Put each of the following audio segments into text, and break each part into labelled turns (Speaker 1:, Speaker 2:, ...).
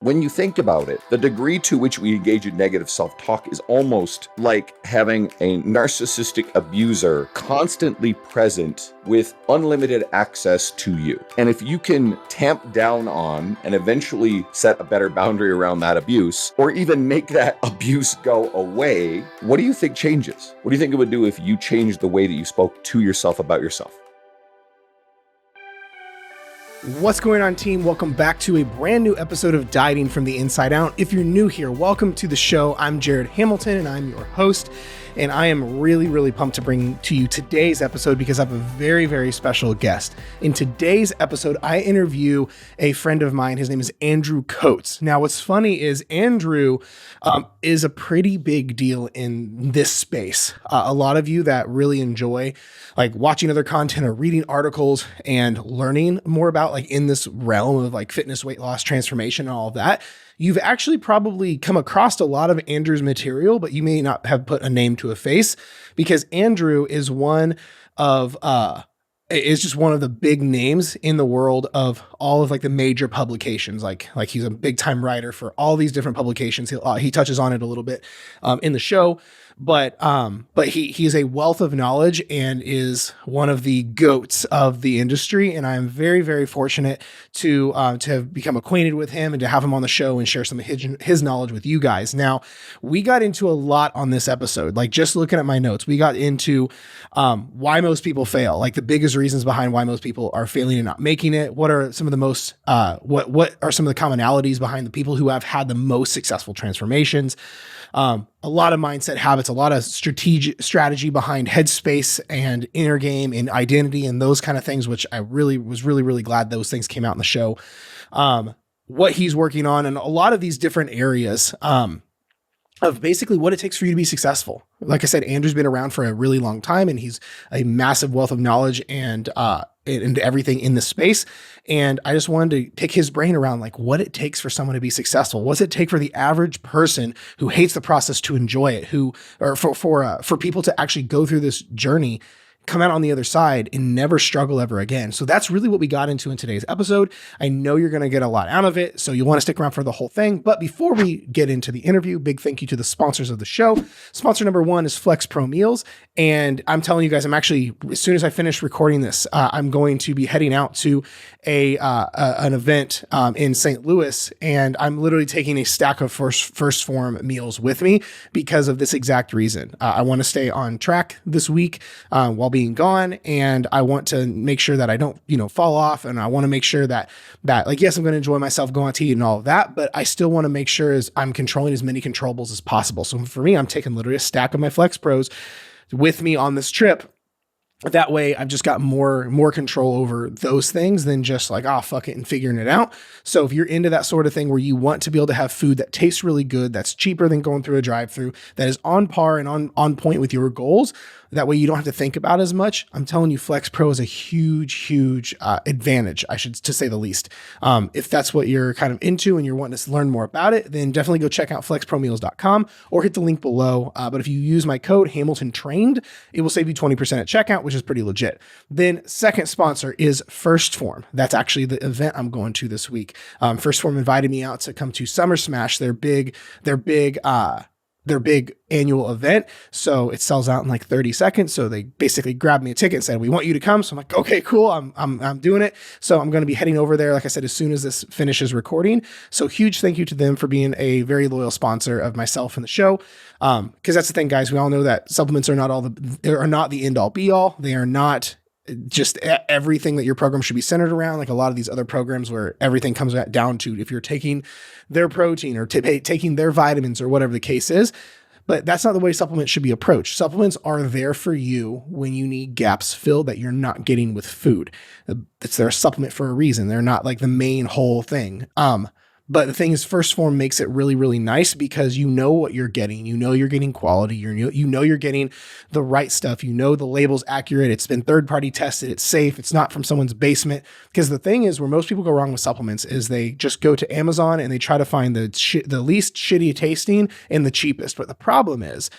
Speaker 1: When you think about it, the degree to which we engage in negative self-talk is almost like having a narcissistic abuser constantly present with unlimited access to you. And if you can tamp down on and eventually set a better boundary around that abuse, or even make that abuse go away, what do you think changes? What do you think it would do if you changed the way that you spoke to yourself about yourself?
Speaker 2: What's going on, team? Welcome back to a brand new episode of Dieting from the Inside Out. If you're new here, welcome to the show. I'm Jared Hamilton and I'm your host. And I am really pumped to bring to you today's episode because I have a very special guest. In today's episode, I interview a friend of mine. His name is Andrew Coates. Now, what's funny is Andrew is a pretty big deal in this space. A lot of you that really enjoy like watching other content or reading articles and learning more about like in this realm of like fitness, weight loss, transformation, and all of that, you've actually probably come across a lot of Andrew's material, but you may not have put a name to a face because Andrew is just one of the big names in the world of all of like the major publications. Like he's a big time writer for all these different publications. He touches on it a little bit in the show, but he's a wealth of knowledge and is one of the goats of the industry. And I'm very fortunate to have become acquainted with him and to have him on the show and share some of his knowledge with you guys. Now, we got into a lot on this episode, like just looking at my notes, we got into why most people fail, like the biggest reasons behind why most people are failing and not making it. What are some of the most, what are some of the commonalities behind the people who have had the most successful transformations? A lot of mindset habits, a lot of strategy behind headspace and inner game and identity and those kind of things, which I was really glad those things came out in the show. What he's working on and a lot of these different areas, of basically what it takes for you to be successful. Like I said, Andrew's been around for a really long time and he's a massive wealth of knowledge and everything in this space. And I just wanted to pick his brain around like what it takes for someone to be successful. What does it take for the average person who hates the process to enjoy it, for people to actually go through this journey, come out on the other side and never struggle ever again. So that's really what we got into in today's episode. I know you're going to get a lot out of it, so you'll want to stick around for the whole thing. But before we get into the interview, big thank you to the sponsors of the show. Sponsor number one is Flex Pro Meals. And I'm telling you guys, I'm actually, as soon as I finish recording this, I'm going to be heading out to an event in St. Louis. And I'm literally taking a stack of first form meals with me because of this exact reason. I want to stay on track this week while being gone. And I want to make sure that I don't, fall off. And I want to make sure that like, yes, I'm going to enjoy myself, go out to eat and all of that, but I still want to make sure I'm controlling as many controllables as possible. So for me, I'm taking literally a stack of my Flex Pros with me on this trip. That way I've just got more control over those things than just like, fuck it and figuring it out. So if you're into that sort of thing where you want to be able to have food that tastes really good, that's cheaper than going through a drive-through, that is on par and on point with your goals, that way you don't have to think about as much. I'm telling you, Flex Pro is a huge advantage, to say the least. If that's what you're kind of into and you're wanting to learn more about it, then definitely go check out flexpromeals.com or hit the link below. But if you use my code Hamilton Trained, it will save you 20% at checkout, which is pretty legit. Then second sponsor is First Form. That's actually the event I'm going to this week. First Form invited me out to come to Summer Smash, their big annual event. So it sells out in like 30 seconds. So they basically grabbed me a ticket and said, we want you to come. So I'm like, okay, cool. I'm doing it. So I'm going to be heading over there, like I said, as soon as this finishes recording. So huge thank you to them for being a very loyal sponsor of myself and the show. Cause that's the thing, guys. We all know that supplements are not the end all be all. They are not just everything that your program should be centered around, like a lot of these other programs where everything comes down to if you're taking their protein or taking their vitamins or whatever the case is. But that's not the way supplements should be approached. Supplements are there for you when you need gaps filled that you're not getting with food. It's their supplement for a reason. They're not like the main whole thing. But the thing is, First Form makes it really nice because you know what you're getting. You know you're getting quality. You know you're getting the right stuff. You know the label's accurate. It's been third-party tested. It's safe. It's not from someone's basement. Because the thing is, where most people go wrong with supplements is they just go to Amazon and they try to find the least shitty tasting and the cheapest. But the problem is,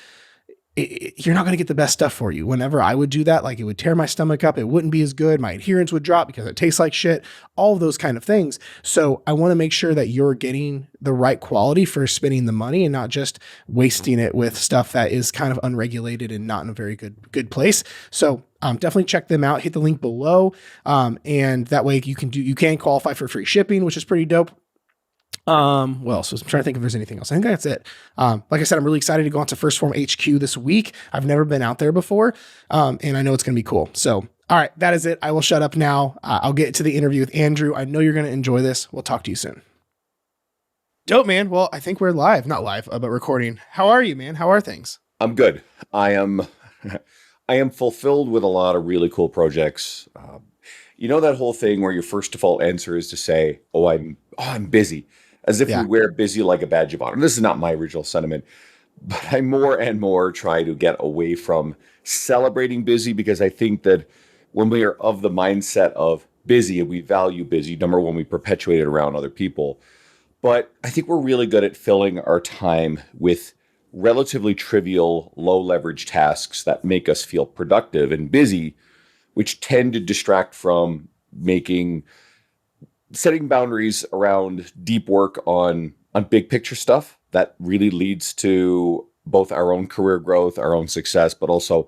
Speaker 2: you're not going to get the best stuff for you. Whenever I would do that, like it would tear my stomach up. It wouldn't be as good. My adherence would drop because it tastes like shit, all of those kind of things. So I want to make sure that you're getting the right quality for spending the money and not just wasting it with stuff that is kind of unregulated and not in a very good place. So definitely check them out. Hit the link below. And that way you can qualify for free shipping, which is pretty dope. What else? I'm trying to think if there's anything else. I think that's it. Like I said, I'm really excited to go on to First Form HQ this week. I've never been out there before. And I know it's going to be cool. So, all right, that is it. I will shut up now. I'll get to the interview with Andrew. I know you're going to enjoy this. We'll talk to you soon. Dope, man. Well, I think we're live, not live, but recording. How are you, man? How are things?
Speaker 1: I'm good. I am fulfilled with a lot of really cool projects. You know that whole thing where your first default answer is to say, I'm busy, as if we wear busy like a badge of honor. This is not my original sentiment, but I more and more try to get away from celebrating busy, because I think that when we are of the mindset of busy and we value busy, number one, we perpetuate it around other people. But I think we're really good at filling our time with relatively trivial, low leverage tasks that make us feel productive, and busy, which tend to distract from setting boundaries around deep work on big picture stuff that really leads to both our own career growth, our own success, but also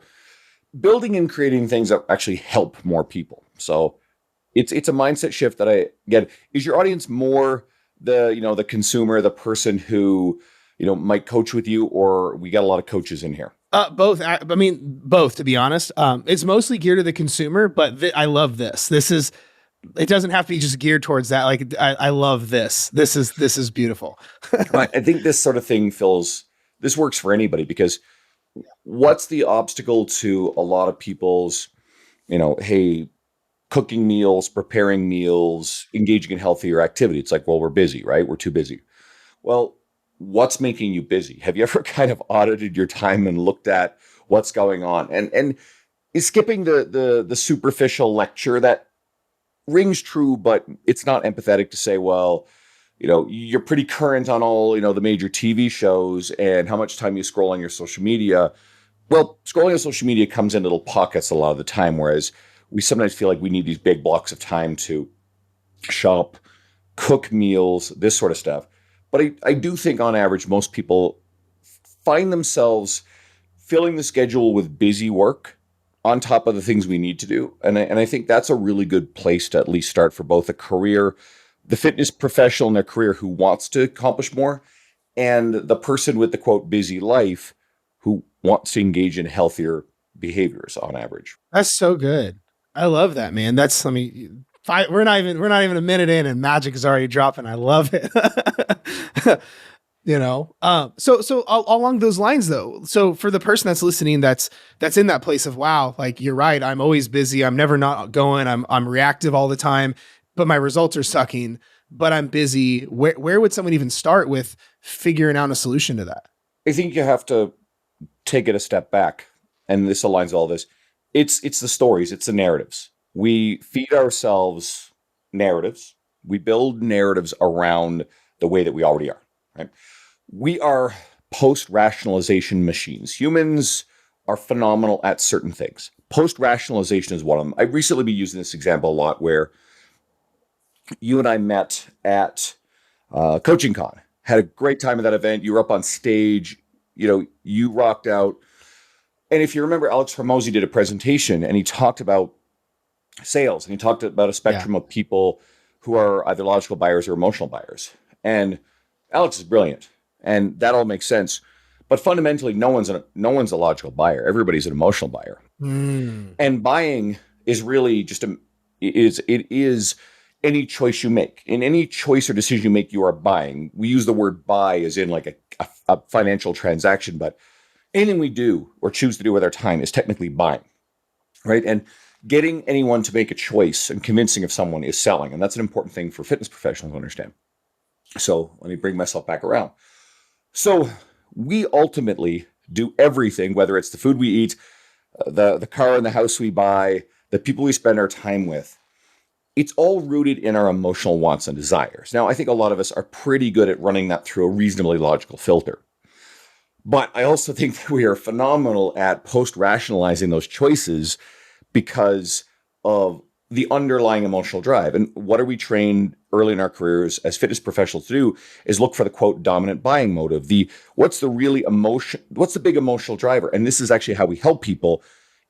Speaker 1: building and creating things that actually help more people. So it's a mindset shift that I get. Is your audience more the consumer, the person who, might coach with you, or we got a lot of coaches in here?
Speaker 2: Both. I mean, both, to be honest. It's mostly geared to the consumer, but I love this. It doesn't have to be just geared towards that. Like, I love this. This is beautiful.
Speaker 1: I think this sort of thing this works for anybody, because what's the obstacle to a lot of people's, hey, cooking meals, preparing meals, engaging in healthier activity? It's like, well, we're busy, right? We're too busy. Well, what's making you busy? Have you ever kind of audited your time and looked at what's going on? And is skipping the superficial lecture that rings true, but it's not empathetic to say, well, you're pretty current on all, the major TV shows and how much time you scroll on your social media. Well, scrolling on social media comes in little pockets a lot of the time, whereas we sometimes feel like we need these big blocks of time to shop, cook meals, this sort of stuff. But I do think on average, most people find themselves filling the schedule with busy work on top of the things we need to do. And I think that's a really good place to at least start for both the fitness professional in their career who wants to accomplish more, and the person with the quote busy life who wants to engage in healthier behaviors on average.
Speaker 2: That's so good. I love that, man. We're not even a minute in and magic is already dropping. I love it. So along those lines though, so for the person that's listening, that's in that place of, wow, like, you're right. I'm always busy. I'm never not going. I'm reactive all the time, but my results are sucking, but I'm busy. Where would someone even start with figuring out a solution to that?
Speaker 1: I think you have to take it a step back, and this aligns all this. It's the stories. It's the narratives. We feed ourselves narratives. We build narratives around the way that we already are, right? We are post-rationalization machines. Humans are phenomenal at certain things. Post-rationalization is one of them. I've recently been using this example a lot, where you and I met at Coaching Con. Had a great time at that event. You were up on stage. You rocked out. And if you remember, Alex Hormozy did a presentation, and he talked about sales, and he talked about a spectrum of people who are either logical buyers or emotional buyers. And Alex is brilliant, and that all makes sense. But fundamentally, no one's a logical buyer. Everybody's an emotional buyer. And buying is really just it is any choice you make. In any choice or decision you make, you are buying. We use the word buy as in like a financial transaction, but anything we do or choose to do with our time is technically buying, right? And getting anyone to make a choice and convincing of someone is selling. And that's an important thing for fitness professionals to understand. So let me bring myself back around. So we ultimately do everything, whether it's the food we eat, the car and the house we buy, the people we spend our time with. It's all rooted in our emotional wants and desires. Now, I think a lot of us are pretty good at running that through a reasonably logical filter. But I also think that we are phenomenal at post-rationalizing those choices because of the underlying emotional drive. And what are we trained early in our careers as fitness professionals to do is look for the quote dominant buying motive. What's the really emotion, what's the big emotional driver? And this is actually how we help people.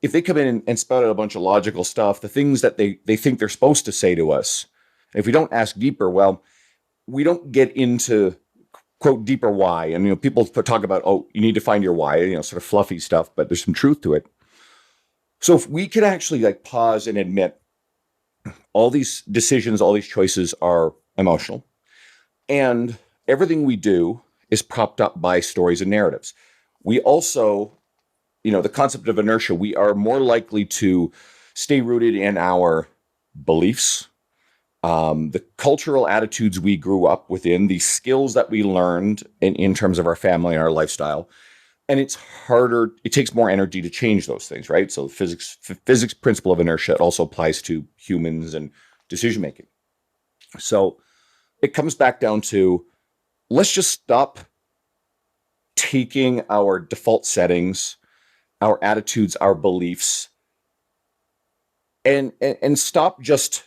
Speaker 1: If they come in and spout out a bunch of logical stuff, the things that they think they're supposed to say to us, if we don't ask deeper, well, we don't get into quote deeper why. And people talk about, oh, you need to find your why, sort of fluffy stuff, but there's some truth to it. So if we could actually like pause and admit all these decisions, all these choices are emotional, and everything we do is propped up by stories and narratives. We also, the concept of inertia, we are more likely to stay rooted in our beliefs, the cultural attitudes we grew up within, the skills that we learned in terms of our family and our lifestyle. And it's harder, it takes more energy to change those things, right? So physics principle of inertia also applies to humans and decision making. So it comes back down to, let's just stop taking our default settings, our attitudes, our beliefs, and stop just,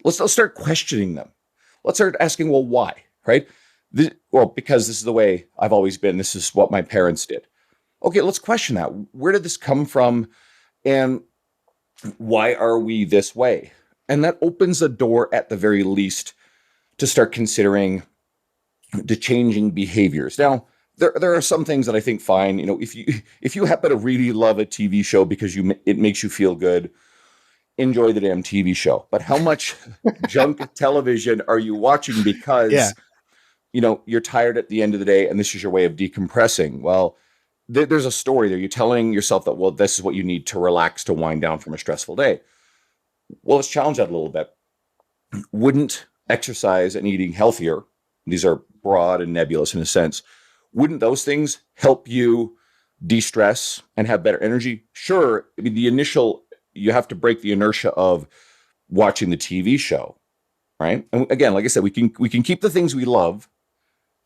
Speaker 1: let's start questioning them. Let's start asking, well, why, right? Because this is the way I've always been. This is what my parents did. Okay, let's question that. Where did this come from? And why are we this way? And that opens a door at the very least to start considering the changing behaviors. Now, there are some things that I think fine. If you happen to really love a TV show because it makes you feel good, enjoy the damn TV show. But how much junk television are you watching because you're tired at the end of the day and this is your way of decompressing? Well, there's a story there. You're telling yourself that, well, this is what you need to relax, to wind down from a stressful day. Well, let's challenge that a little bit. Wouldn't exercise and eating healthier, these are broad and nebulous in a sense, wouldn't those things help you de-stress and have better energy? Sure. I mean, you have to break the inertia of watching the TV show, right? And again, like I said, we can keep the things we love,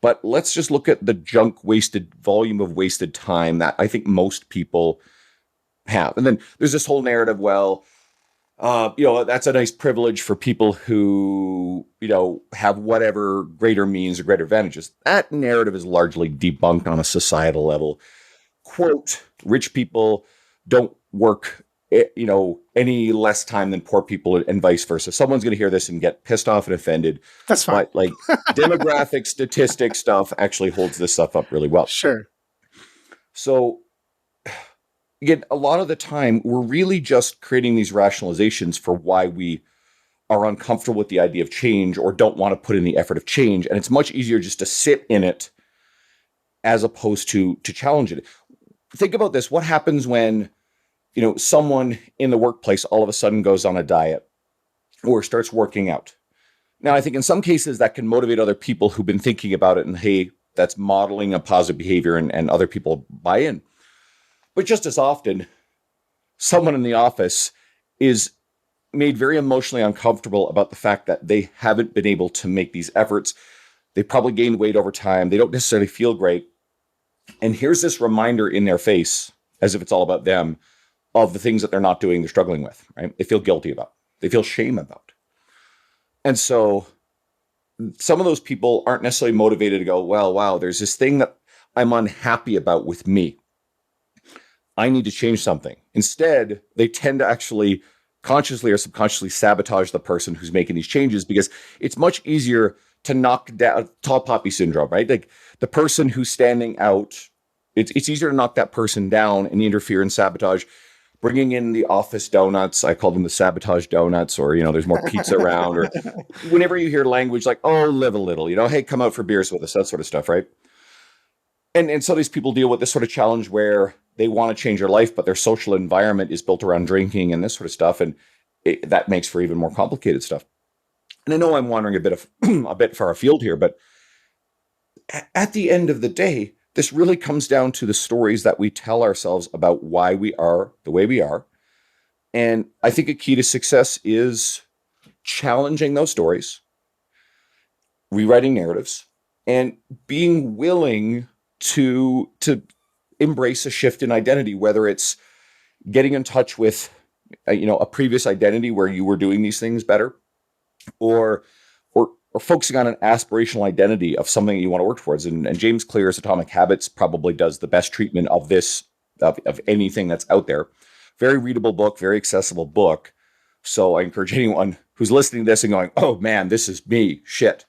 Speaker 1: but let's just look at the volume of wasted time that I think most people have. And then there's this whole narrative, well, that's a nice privilege for people who, have whatever greater means or greater advantages. That narrative is largely debunked on a societal level. Quote, rich people don't work, any less time than poor people and vice versa. Someone's going to hear this and get pissed off and offended.
Speaker 2: That's fine.
Speaker 1: But like demographic statistic stuff actually holds this stuff up really well.
Speaker 2: Sure.
Speaker 1: So again, a lot of the time we're really just creating these rationalizations for why we are uncomfortable with the idea of change or don't want to put in the effort of change. And it's much easier just to sit in it as opposed to challenge it. Think about this. What happens when, someone in the workplace all of a sudden goes on a diet or starts working out? Now, I think in some cases that can motivate other people who've been thinking about it and, hey, that's modeling a positive behavior and other people buy in. But just as often, someone in the office is made very emotionally uncomfortable about the fact that they haven't been able to make these efforts. They probably gained weight over time. They don't necessarily feel great. And here's this reminder in their face, as if it's all about them, of the things that they're not doing, they're struggling with, right? They feel guilty about, they feel shame about. And so some of those people aren't necessarily motivated to go, well, wow, there's this thing that I'm unhappy about with me. I need to change something. Instead, they tend to actually consciously or subconsciously sabotage the person who's making these changes because it's much easier to knock down tall poppy syndrome, right? Like the person who's standing out, it's easier to knock that person down and interfere and sabotage. Bringing in the office donuts, I call them the sabotage donuts, or, there's more pizza around, or whenever you hear language like, oh, live a little, hey, come out for beers with us, that sort of stuff, right? And so these people deal with this sort of challenge where they want to change their life, but their social environment is built around drinking and this sort of stuff. And that makes for even more complicated stuff. And I know I'm wandering a bit far afield here, but at the end of the day, this really comes down to the stories that we tell ourselves about why we are the way we are. And I think a key to success is challenging those stories, rewriting narratives, and being willing to embrace a shift in identity, whether it's getting in touch with a previous identity where you were doing these things better, or focusing on an aspirational identity of something you want to work towards. And James Clear's Atomic Habits probably does the best treatment of this, of anything that's out there. Very readable book, very accessible book. So I encourage anyone who's listening to this and going, oh man, this is me, shit,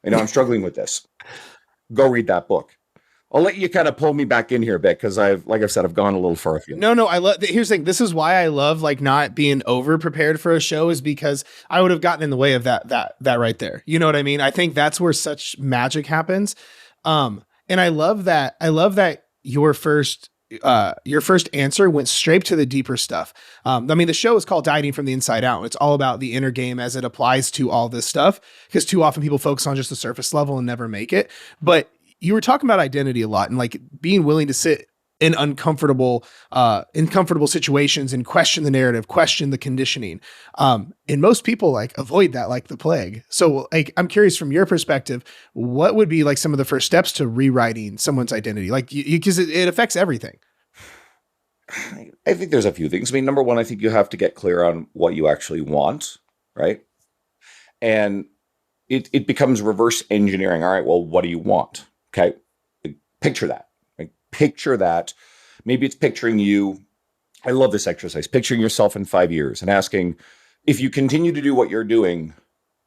Speaker 1: I'm struggling with this. Go read that book. I'll let you kind of pull me back in here a bit, because like I've said, I've gone a little far afield.
Speaker 2: No, I love. Here's the thing. This is why I love like not being over prepared for a show, is because I would have gotten in the way of that right there. You know what I mean? I think that's where such magic happens. And I love that. Your first answer went straight to the deeper stuff. I mean, the show is called Dieting from the Inside Out. It's all about the inner game as it applies to all this stuff, because too often people focus on just the surface level and never make it. But you were talking about identity a lot, and like being willing to sit in uncomfortable situations and question the narrative, question the conditioning. And most people like avoid that like the plague. So like, I'm curious from your perspective, what would be like some of the first steps to rewriting someone's identity? Like, because it affects everything.
Speaker 1: I think there's a few things. I mean, number one, I think you have to get clear on what you actually want, right? And it becomes reverse engineering. All right, well, what do you want? Okay, picture that. Picture that. Maybe it's picturing you. I love this exercise. Picturing yourself in 5 years and asking, if you continue to do what you're doing,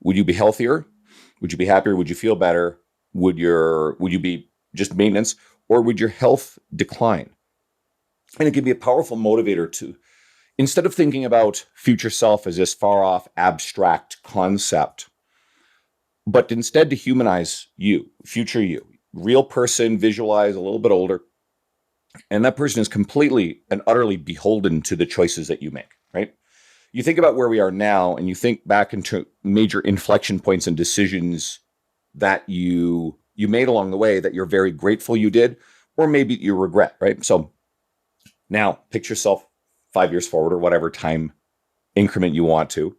Speaker 1: would you be healthier? Would you be happier? Would you feel better? Would you be just maintenance, or would your health decline? And it can be a powerful motivator to, instead of thinking about future self as this far off abstract concept, but instead to humanize you, future you, real person, visualize a little bit older. And that person is completely and utterly beholden to the choices that you make, right? You think about where we are now, and you think back into major inflection points and decisions that you made along the way that you're very grateful you did, or maybe you regret, right? So now picture yourself 5 years forward, or whatever time increment you want to.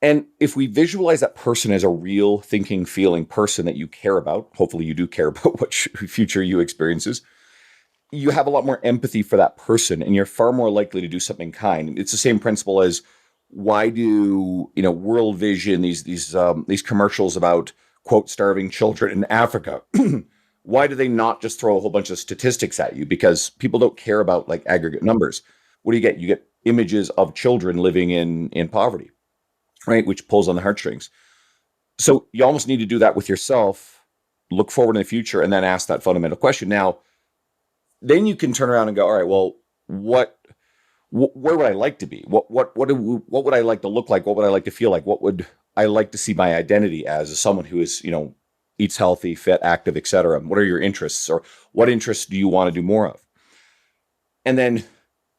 Speaker 1: And if we visualize that person as a real thinking, feeling person that you care about, hopefully you do care about what future you experiences, you have a lot more empathy for that person, and you're far more likely to do something kind. It's the same principle as, why do World Vision, these commercials about quote starving children in Africa? Why do they not just throw a whole bunch of statistics at you? Because people don't care about like aggregate numbers. What do you get? You get images of children living in poverty, right? Which pulls on the heartstrings. So you almost need to do that with yourself, look forward in the future, and then ask that fundamental question. Now, then you can turn around and go, all right, well, where would I like to be? What would I like to look like? What would I like to feel like? What would I like to see my identity as someone who is, eats healthy, fit, active, etc.? What are your interests, or what interests do you want to do more of? And then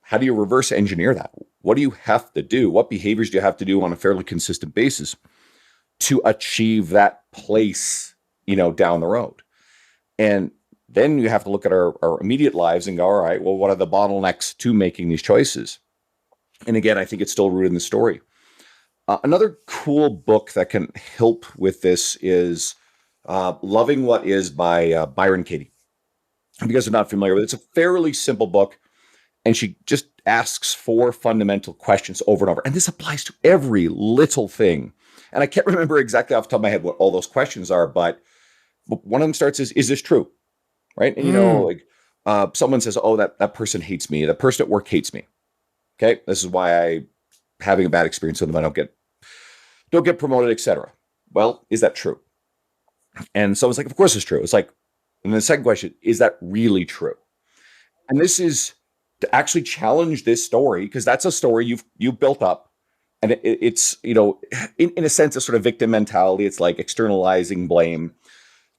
Speaker 1: how do you reverse engineer that? What do you have to do? What behaviors do you have to do on a fairly consistent basis to achieve that place, down the road? And then you have to look at our immediate lives and go, all right, well, what are the bottlenecks to making these choices? And again, I think it's still rooted in the story. Another cool book that can help with this is Loving What Is by Byron Katie. If you guys are not familiar with it, it's a fairly simple book, and she just asks 4 fundamental questions over and over. And this applies to every little thing. And I can't remember exactly off the top of my head what all those questions are, but one of them starts is this true? Right? And someone says, oh, that person hates me. The person at work hates me. Okay. This is why I'm having a bad experience with them. I don't get promoted, etc. Well, is that true? And someone's like, of course it's true. It's like, and then the second question, is that really true? And this is to actually challenge this story, because that's a story you've built up. And it's, in a sense, a sort of victim mentality. It's like externalizing blame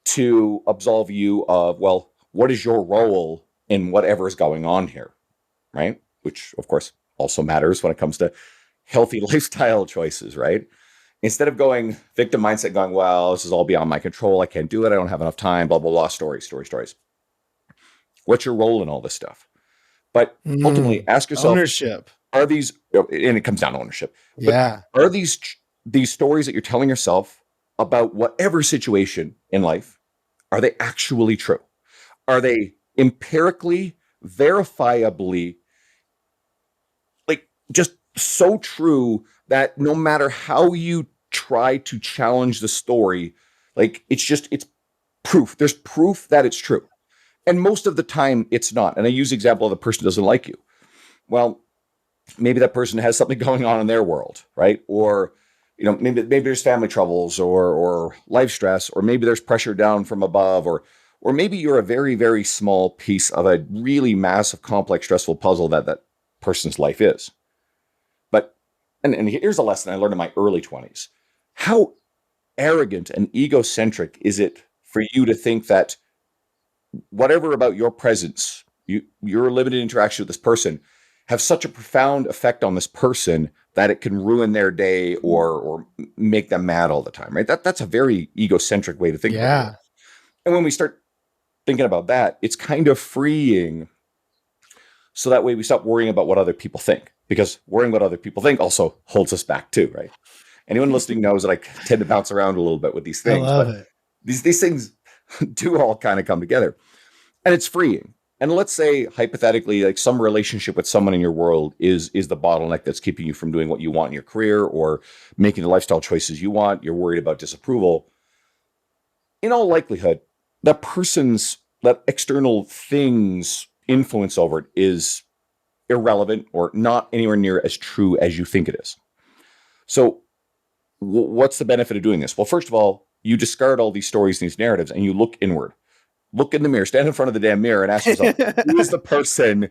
Speaker 1: to absolve you of, well, what is your role in whatever is going on here, right? Which, of course, also matters when it comes to healthy lifestyle choices, right? Instead of going victim mindset, going, well, this is all beyond my control, I can't do it, I don't have enough time, blah, blah, blah, stories. What's your role in all this stuff? But ultimately, ask yourself,
Speaker 2: ownership.
Speaker 1: Are these, and it comes down to ownership.
Speaker 2: Yeah.
Speaker 1: But are these stories that you're telling yourself about whatever situation in life, are they actually true? Are they empirically, verifiably, like just so true that no matter how you try to challenge the story, like it's proof. There's proof that it's true. And most of the time it's not. And I use the example of the person doesn't like you. Well, maybe that person has something going on in their world, right? Or maybe there's family troubles or life stress, or maybe there's pressure down from above, or maybe you're a very, very small piece of a really massive, complex, stressful puzzle that person's life is. But and here's a lesson I learned in my early 20s. How arrogant and egocentric is it for you to think that whatever about your presence, your limited interaction with this person, have such a profound effect on this person that it can ruin their day or make them mad all the time, right? That's a very egocentric way to think about it. And when we start thinking about that, it's kind of freeing. So that way we stop worrying about what other people think, because worrying what other people think also holds us back too, right? Anyone listening knows that I tend to bounce around a little bit with these things,
Speaker 2: I love
Speaker 1: but
Speaker 2: it.
Speaker 1: these things do all kind of come together, and it's freeing. And let's say hypothetically, like some relationship with someone in your world is the bottleneck that's keeping you from doing what you want in your career or making the lifestyle choices you want. You're worried about disapproval. In all likelihood, that external thing's influence over it is irrelevant or not anywhere near as true as you think it is. So what's the benefit of doing this? Well, first of all, you discard all these stories, these narratives, and you look inward. Look in the mirror, stand in front of the damn mirror and ask yourself, who is the person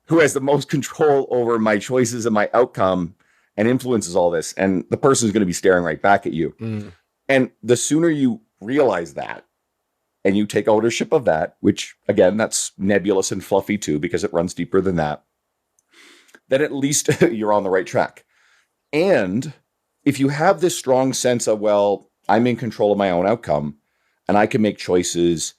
Speaker 1: who has the most control over my choices and my outcome and influences all this? And the person is going to be staring right back at you.
Speaker 2: Mm.
Speaker 1: And the sooner you realize that and you take ownership of that, which again, that's nebulous and fluffy too, because it runs deeper than that, then at least you're on the right track. And if you have this strong sense of, well, I'm in control of my own outcome and I can make choices,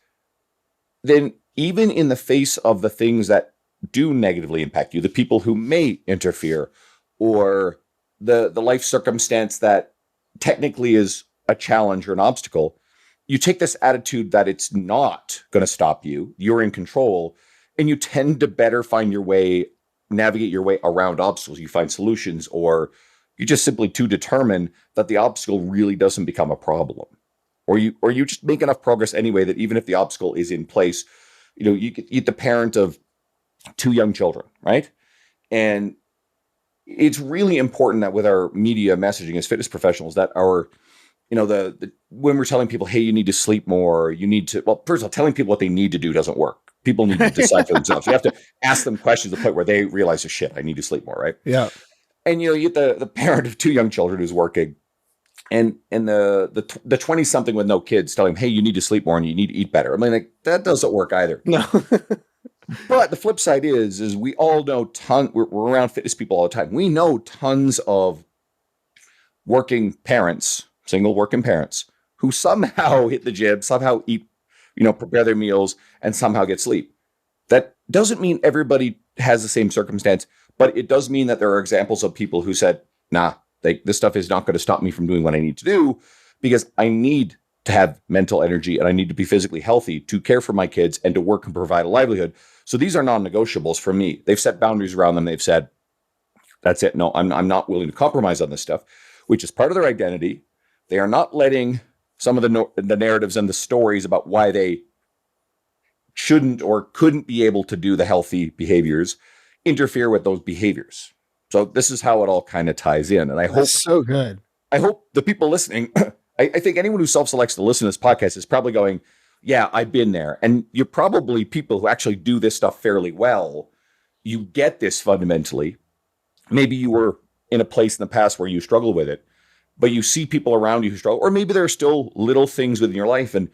Speaker 1: then even in the face of the things that do negatively impact you, the people who may interfere, or the life circumstance that technically is a challenge or an obstacle, you take this attitude that it's not going to stop you, you're in control, and you tend to better find your way, navigate your way around obstacles. You find solutions, or you just simply too determined that the obstacle really doesn't become a problem. Or you just make enough progress anyway that even if the obstacle is in place, you're the parent of 2 young children, right? And it's really important that with our media messaging as fitness professionals, that our, when we're telling people, hey, you need to sleep more, you need to, well, first of all, telling people what they need to do doesn't work. People need to decide for themselves. You have to ask them questions to the point where they realize, oh, shit, I need to sleep more, right?
Speaker 2: Yeah.
Speaker 1: And you get the parent of 2 young children who's working, and the 20-something with no kids telling him, hey, you need to sleep more and you need to eat better. I mean, like, that doesn't work either.
Speaker 2: No.
Speaker 1: But the flip side is we all know we're around fitness people all the time. We know tons of working parents, single working parents, who somehow hit the gym, somehow eat, prepare their meals, and somehow get sleep. That doesn't mean everybody has the same circumstance, but it does mean that there are examples of people who said, nah, this stuff is not going to stop me from doing what I need to do, because I need to have mental energy and I need to be physically healthy to care for my kids and to work and provide a livelihood. So these are non-negotiables for me. They've set boundaries around them. They've said, that's it. No, I'm not willing to compromise on this stuff, which is part of their identity. They are not letting some of the narratives and the stories about why they shouldn't or couldn't be able to do the healthy behaviors interfere with those behaviors. So this is how it all kind of ties in. And I hope
Speaker 2: so good.
Speaker 1: I hope the people listening, I think anyone who self-selects to listen to this podcast is probably going, yeah, I've been there. And you're probably people who actually do this stuff fairly well. You get this fundamentally. Maybe you were in a place in the past where you struggle with it, but you see people around you who struggle, or maybe there are still little things within your life. And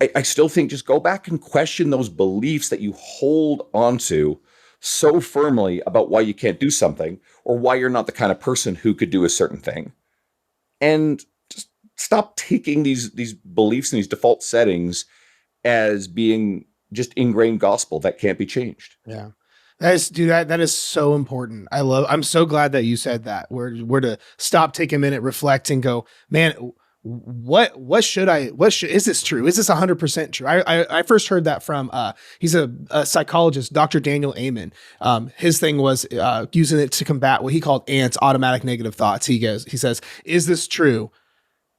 Speaker 1: I still think just go back and question those beliefs that you hold onto so firmly about why you can't do something or why you're not the kind of person who could do a certain thing. And just stop taking these beliefs and these default settings as being just ingrained gospel that can't be changed.
Speaker 2: Yeah. That is so important. I'm so glad that you said that. We're to stop, take a minute, reflect, and go, man, is this true? Is this 100% true? I first heard that from he's a psychologist, Dr. Daniel Amen. His thing was using it to combat what he called ants, automatic negative thoughts. He says, is this true?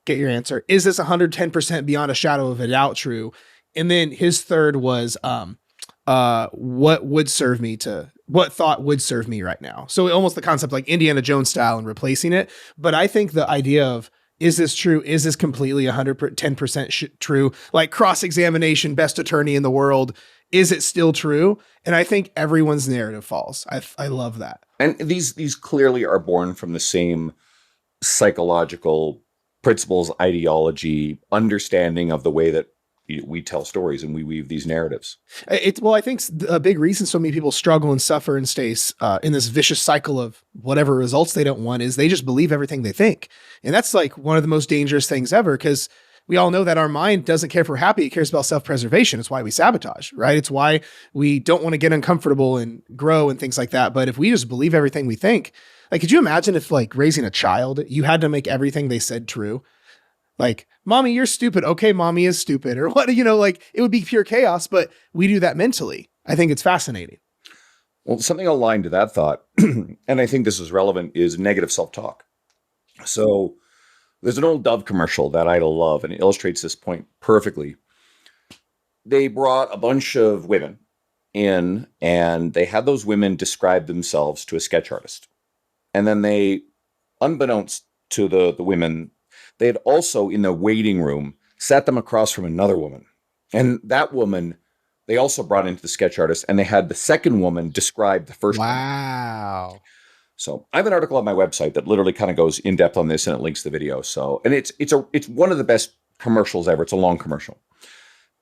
Speaker 2: Get your answer. Is this 110% beyond a shadow of a doubt true? And then his third was what thought would serve me right now? So almost the concept like Indiana Jones style and replacing it. But I think the idea of, is this true? Is this completely 110% true? Like cross-examination, best attorney in the world. Is it still true? And I think everyone's narrative falls. I love that.
Speaker 1: And these clearly are born from the same psychological principles, ideology, understanding of the way that we tell stories and we weave these narratives.
Speaker 2: I think a big reason so many people struggle and suffer and stay in this vicious cycle of whatever results they don't want is they just believe everything they think. And that's like one of the most dangerous things ever, because we all know that our mind doesn't care if we're happy. It cares about self-preservation. It's why we sabotage, right? It's why we don't want to get uncomfortable and grow and things like that. But if we just believe everything we think, like, could you imagine if like raising a child, you had to make everything they said true? Like, mommy, you're stupid. Okay, mommy is stupid. Or what, like it would be pure chaos, but we do that mentally. I think it's fascinating.
Speaker 1: Well, something aligned to that thought, and I think this is relevant, is negative self-talk. So there's an old Dove commercial that I love, and it illustrates this point perfectly. They brought a bunch of women in, and they had those women describe themselves to a sketch artist. And then they, unbeknownst to the women, they had also, in the waiting room, sat them across from another woman. And that woman, they also brought into the sketch artist, and they had the second woman describe the first
Speaker 2: Wow.
Speaker 1: woman. So I have an article on my website that literally kind of goes in depth on this, and it links the video. So, and it's one of the best commercials ever. It's a long commercial.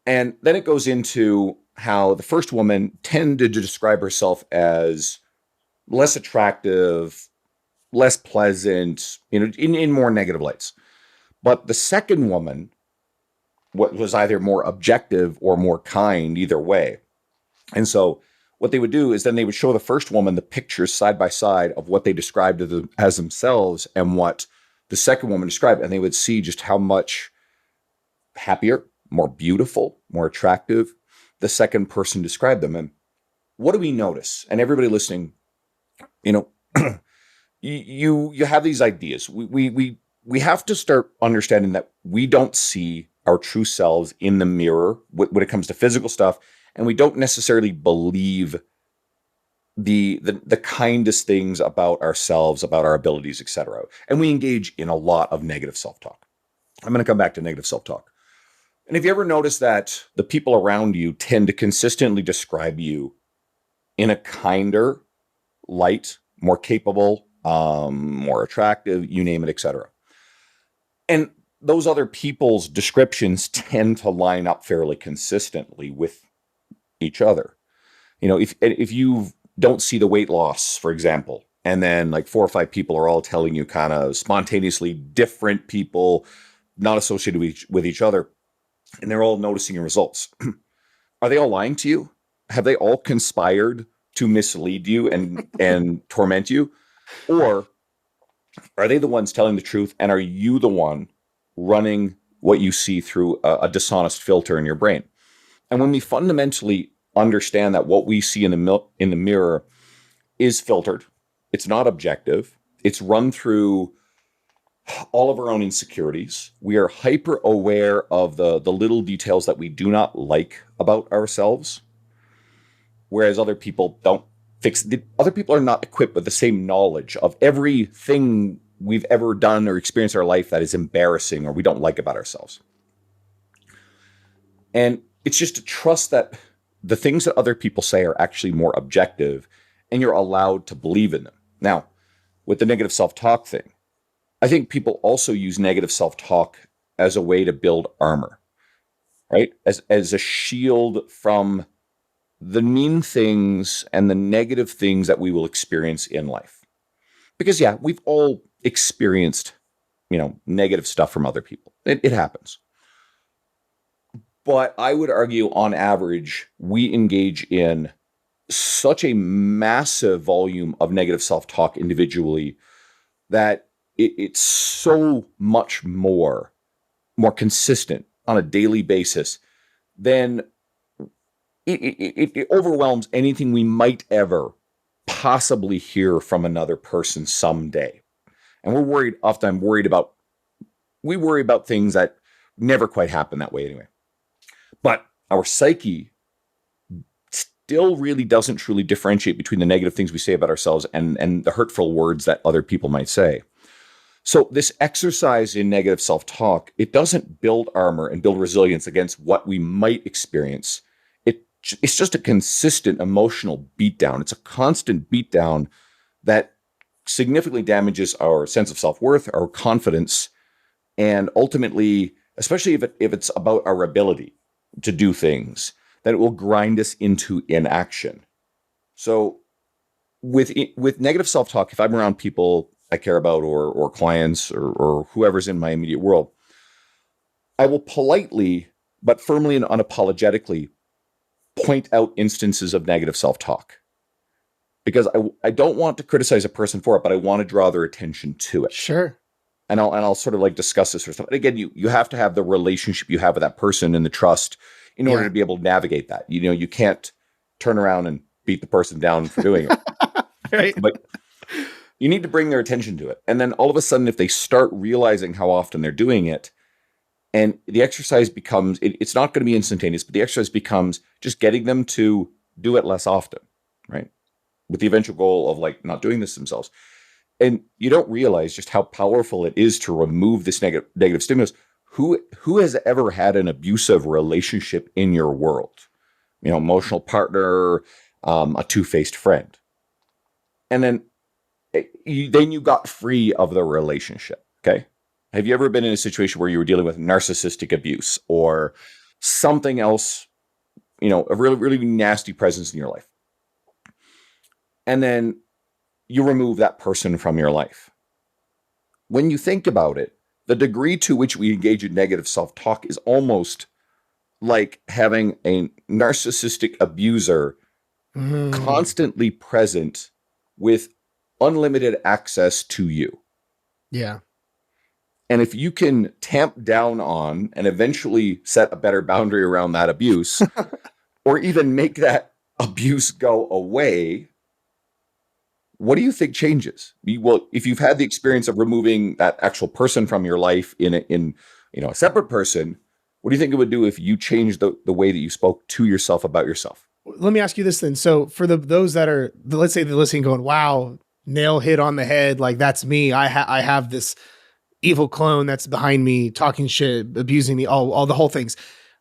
Speaker 1: And then it goes into how the first woman tended to describe herself as less attractive, less pleasant, in more negative lights. But the second woman was either more objective or more kind, either way. And so what they would do is then they would show the first woman the pictures side by side of what they described as themselves and what the second woman described. And they would see just how much happier, more beautiful, more attractive the second person described them. And what do we notice? And everybody listening, you have these ideas. We have to start understanding that we don't see our true selves in the mirror when it comes to physical stuff, and we don't necessarily believe the kindest things about ourselves, about our abilities, etc. And we engage in a lot of negative self-talk. I'm going to come back to negative self-talk. And if you ever notice that the people around you tend to consistently describe you in a kinder light, more capable, more attractive, you name it, etc. And those other people's descriptions tend to line up fairly consistently with each other. If you don't see the weight loss, for example, and then like 4 or 5 people are all telling you kind of spontaneously different people, not associated with each other, and they're all noticing your results. Are they all lying to you? Have they all conspired to mislead you and torment you? Or are they the ones telling the truth, and are you the one running what you see through a dishonest filter in your brain? And when we fundamentally understand that what we see in the mirror is filtered, it's not objective, it's run through all of our own insecurities, we are hyper aware of the little details that we do not like about ourselves, whereas other people don't other people are not equipped with the same knowledge of everything we've ever done or experienced in our life that is embarrassing or we don't like about ourselves. And it's just to trust that the things that other people say are actually more objective, and you're allowed to believe in them. Now, with the negative self-talk thing, I think people also use negative self-talk as a way to build armor, right? As a shield from the mean things and the negative things that we will experience in life. Because yeah, we've all experienced, negative stuff from other people. It happens. But I would argue on average, we engage in such a massive volume of negative self-talk individually that it's so much more more consistent on a daily basis, then it overwhelms anything we might ever possibly hear from another person someday. And we worry about things that never quite happen that way anyway. But our psyche still really doesn't truly differentiate between the negative things we say about ourselves and the hurtful words that other people might say. So this exercise in negative self-talk, it doesn't build armor and build resilience against what we might experience. It's just a consistent emotional beatdown. It's a constant beatdown that significantly damages our sense of self-worth, our confidence, and ultimately, especially if it's about our ability to do things, that it will grind us into inaction. So with negative self-talk, if I'm around people I care about or clients or whoever's in my immediate world, I will politely but firmly and unapologetically point out instances of negative self-talk, because I don't want to criticize a person for it, but I want to draw their attention to it.
Speaker 2: Sure.
Speaker 1: And I'll sort of like discuss this sort of stuff. And again, you have to have the relationship you have with that person and the trust in order to be able to navigate that. You can't turn around and beat the person down for doing it.
Speaker 2: Right.
Speaker 1: But you need to bring their attention to it. And then all of a sudden, if they start realizing how often they're doing it, and the exercise becomes, it's not going to be instantaneous, but the exercise becomes just getting them to do it less often, right? With the eventual goal of like not doing this themselves. And you don't realize just how powerful it is to remove this negative stimulus. Who has ever had an abusive relationship in your world? Emotional partner, a two-faced friend. And then you got free of the relationship, okay? Have you ever been in a situation where you were dealing with narcissistic abuse or something else, a really, really nasty presence in your life? And then you remove that person from your life. When you think about it, the degree to which we engage in negative self-talk is almost like having a narcissistic abuser constantly present with unlimited access to you.
Speaker 2: Yeah.
Speaker 1: And if you can tamp down on and eventually set a better boundary around that abuse, or even make that abuse go away, what do you think changes? Well, if you've had the experience of removing that actual person from your life in a separate person, what do you think it would do if you changed the way that you spoke to yourself about yourself?
Speaker 2: Let me ask you this then. So for those that are, let's say they're listening going, wow, nail hit on the head. Like that's me. I have this evil clone that's behind me talking shit, abusing me, all the whole things.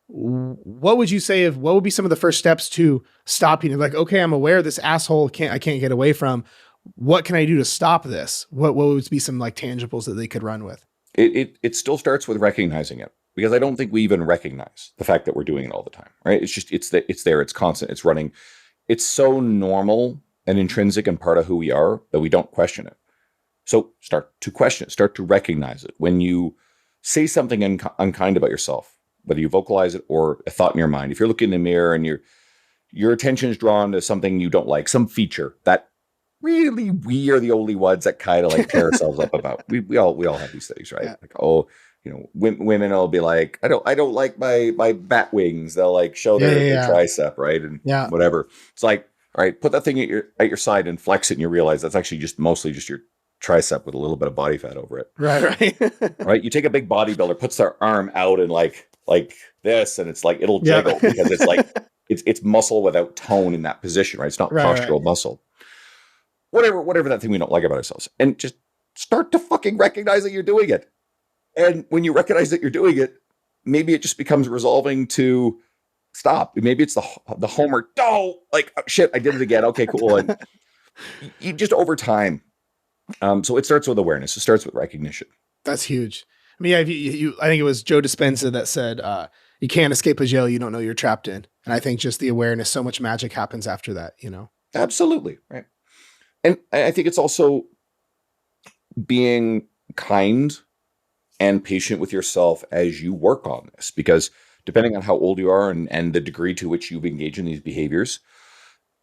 Speaker 2: What would you say what would be some of the first steps to stopping it? Like, okay, I'm aware this asshole I can't get away from. What can I do to stop this? What would be some like tangibles that they could run with?
Speaker 1: It still starts with recognizing it, because I don't think we even recognize the fact that we're doing it all the time, right? It's there, it's constant, it's running. It's so normal and intrinsic and part of who we are that we don't question it. So start to question it, start to recognize it. When you say something unkind about yourself, whether you vocalize it or a thought in your mind, if you're looking in the mirror and your attention is drawn to something you don't like, some feature that really we are the only ones that kind of like tear ourselves up about. We all have these things, right? Yeah. Like, women will be like, I don't like my bat wings. They'll like show their tricep, right? And whatever. It's like, all right, put that thing at your side and flex it, and you realize that's actually mostly just your tricep with a little bit of body fat over it.
Speaker 2: Right.
Speaker 1: Right. You take a big bodybuilder, puts their arm out and like this, and it's like it'll jiggle because it's like it's muscle without tone in that position, right? It's not postural muscle. Whatever that thing we don't like about ourselves, and just start to fucking recognize that you're doing it. And when you recognize that you're doing it, maybe it just becomes resolving to stop. Maybe it's the Homer, like, oh, shit, I did it again. Okay, cool. And you just over time. So it starts with awareness. It starts with recognition.
Speaker 2: That's huge. I mean, I think it was Joe Dispenza that said, you can't escape a jail you don't know you're trapped in. And I think just the awareness, so much magic happens after that,
Speaker 1: Absolutely. Right. And I think it's also being kind and patient with yourself as you work on this, because depending on how old you are and the degree to which you've engaged in these behaviors,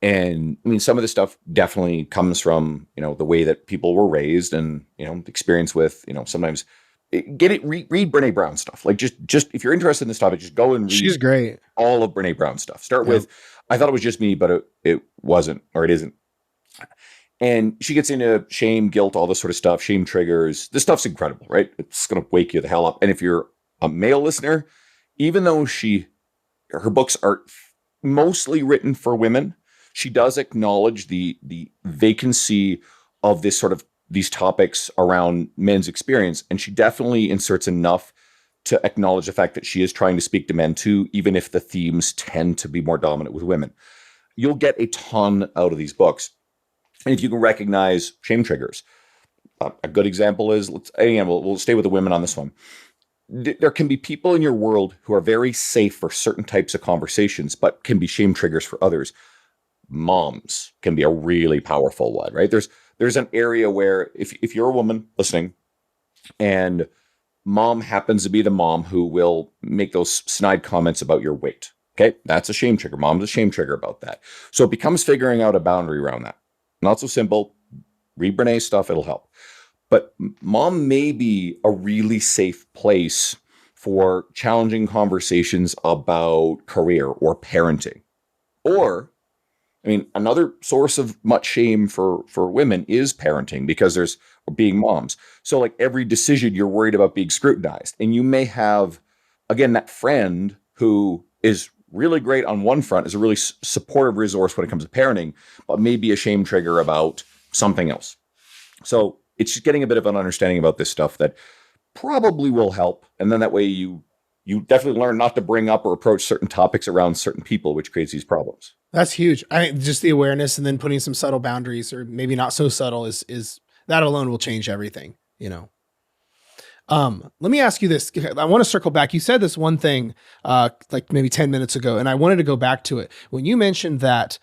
Speaker 1: and I mean, some of this stuff definitely comes from, the way that people were raised and, experience with, sometimes read Brene Brown stuff. Like just if you're interested in this topic, just go and read
Speaker 2: She's great.
Speaker 1: all of Brene Brown stuff. Start with, I thought it was just me, but it wasn't, or it isn't. And she gets into shame, guilt, all this sort of stuff, shame triggers. This stuff's incredible, right? It's going to wake you the hell up. And if you're a male listener, even though her books are mostly written for women, she does acknowledge the vacancy of this sort of these topics around men's experience. And she definitely inserts enough to acknowledge the fact that she is trying to speak to men too, even if the themes tend to be more dominant with women. You'll get a ton out of these books. And if you can recognize shame triggers, a good example is, we'll stay with the women on this one. There can be people in your world who are very safe for certain types of conversations, but can be shame triggers for others. Moms can be a really powerful one, right? There's an area where if you're a woman listening and mom happens to be the mom who will make those snide comments about your weight, okay, that's a shame trigger. Mom's a shame trigger about that. So it becomes figuring out a boundary around that. Not so simple. Read Brene's stuff, it'll help. But mom may be a really safe place for challenging conversations about career or parenting. Or, another source of much shame for women is parenting, because there's being moms. So like every decision you're worried about being scrutinized. And you may have, again, that friend who is really great on one front, is a really supportive resource when it comes to parenting, but maybe a shame trigger about something else. So it's just getting a bit of an understanding about this stuff that probably will help. And then that way you definitely learn not to bring up or approach certain topics around certain people, which creates these problems.
Speaker 2: That's huge. I think just the awareness and then putting some subtle boundaries, or maybe not so subtle, is that alone will change everything, Let me ask you this. I want to circle back. You said this one thing, like maybe 10 minutes ago, and I wanted to go back to it. When you mentioned that,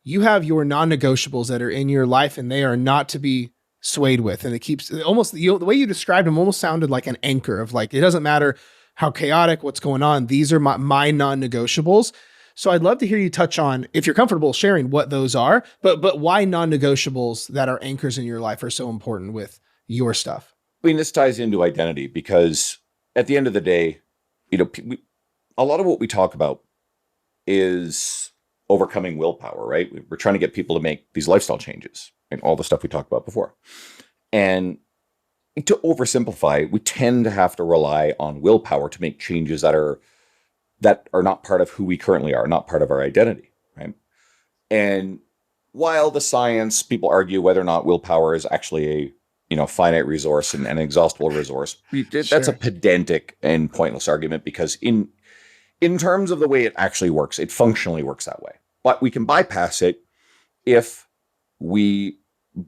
Speaker 2: you have your non-negotiables that are in your life and they are not to be swayed with. And it keeps almost, the way you described them almost sounded like an anchor of like, it doesn't matter how chaotic, what's going on. These are my non-negotiables. So I'd love to hear you touch on, if you're comfortable sharing, what those are, but why non-negotiables that are anchors in your life are so important with your stuff.
Speaker 1: This ties into identity, because at the end of the day, a lot of what we talk about is overcoming willpower, right? We're trying to get people to make these lifestyle changes and all the stuff we talked about before. And to oversimplify, we tend to have to rely on willpower to make changes that are not part of who we currently are, not part of our identity, right? And while the science, people argue whether or not willpower is actually a finite resource and an inexhaustible resource, that's a pedantic and pointless argument, because in terms of the way it actually works, it functionally works that way. But we can bypass it if we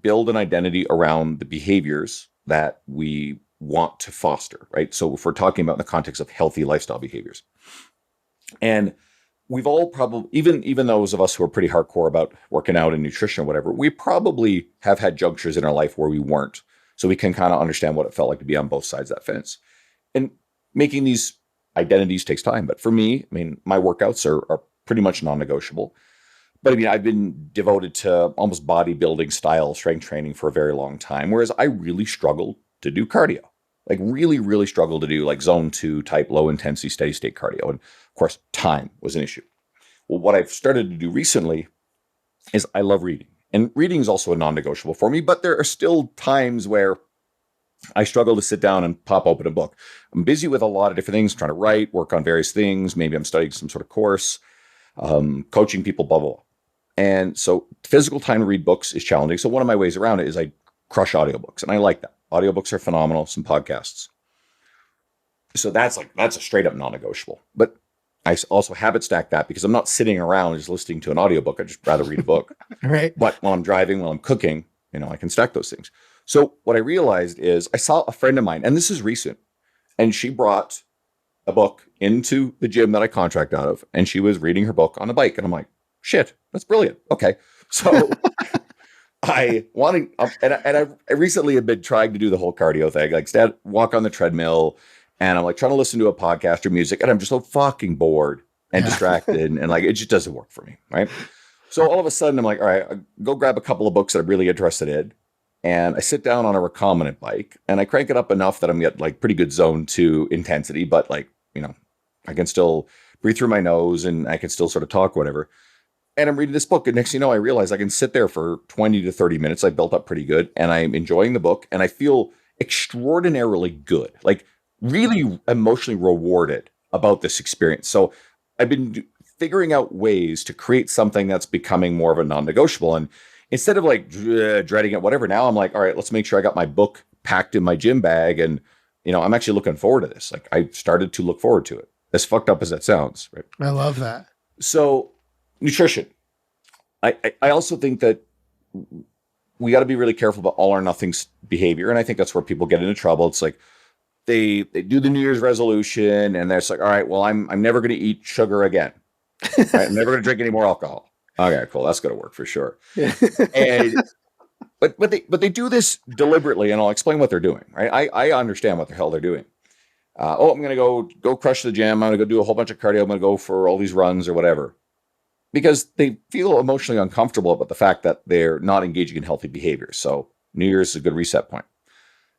Speaker 1: build an identity around the behaviors that we want to foster, right? So if we're talking about in the context of healthy lifestyle behaviors, and we've all probably, even those of us who are pretty hardcore about working out and nutrition or whatever, we probably have had junctures in our life where we weren't. So we can kind of understand what it felt like to be on both sides of that fence. And making these identities takes time. But for me, my workouts are pretty much non-negotiable. But I've been devoted to almost bodybuilding style strength training for a very long time, whereas I really struggled to do cardio. Like really, really struggled to do like zone 2 type low intensity steady state cardio. And of course, time was an issue. Well, what I've started to do recently is I love reading. And reading is also a non-negotiable for me, but there are still times where I struggle to sit down and pop open a book. I'm busy with a lot of different things, trying to write, work on various things. Maybe I'm studying some sort of course, coaching people, blah, blah, blah. And so physical time to read books is challenging. So one of my ways around it is I crush audiobooks, and I like that. Audiobooks are phenomenal, some podcasts. So that's a straight up non-negotiable. But I also habit stack that because I'm not sitting around just listening to an audiobook. I'd just rather read a book.
Speaker 2: Right.
Speaker 1: But while I'm driving, while I'm cooking, I can stack those things. So what I realized is I saw a friend of mine, and this is recent, and she brought a book into the gym that I contract out of, and she was reading her book on a bike. And I'm like, shit, that's brilliant. Okay. So I recently have been trying to do the whole cardio thing, like walk on the treadmill, and I'm like trying to listen to a podcast or music, and I'm just so fucking bored and distracted, and like it just doesn't work for me, right? So all of a sudden I'm like, all right, I'll go grab a couple of books that I'm really interested in, and I sit down on a recombinant bike and I crank it up enough that I'm at like pretty good zone 2 intensity, but like, I can still breathe through my nose and I can still sort of talk, whatever. And I'm reading this book. And next thing you know, I realize I can sit there for 20 to 30 minutes. I built up pretty good and I'm enjoying the book and I feel extraordinarily good, like really emotionally rewarded about this experience. So I've been figuring out ways to create something that's becoming more of a non-negotiable. And instead of like dreading it, whatever, now I'm like, all right, let's make sure I got my book packed in my gym bag. And, I'm actually looking forward to this. Like I started to look forward to it. As fucked up as that sounds, right?
Speaker 2: I love that.
Speaker 1: So nutrition. I also think that we got to be really careful about all or nothing behavior. And I think that's where people get into trouble. It's like they do the New Year's resolution and they're like, all right, well, I'm never going to eat sugar again. Right? I'm never going to drink any more alcohol. Okay, cool. That's going to work for sure. And but they do this deliberately, and I'll explain what they're doing. Right? I understand what the hell they're doing. I'm going to go crush the gym. I'm going to go do a whole bunch of cardio. I'm going to go for all these runs or whatever. Because they feel emotionally uncomfortable about the fact that they're not engaging in healthy behavior. So New Year's is a good reset point.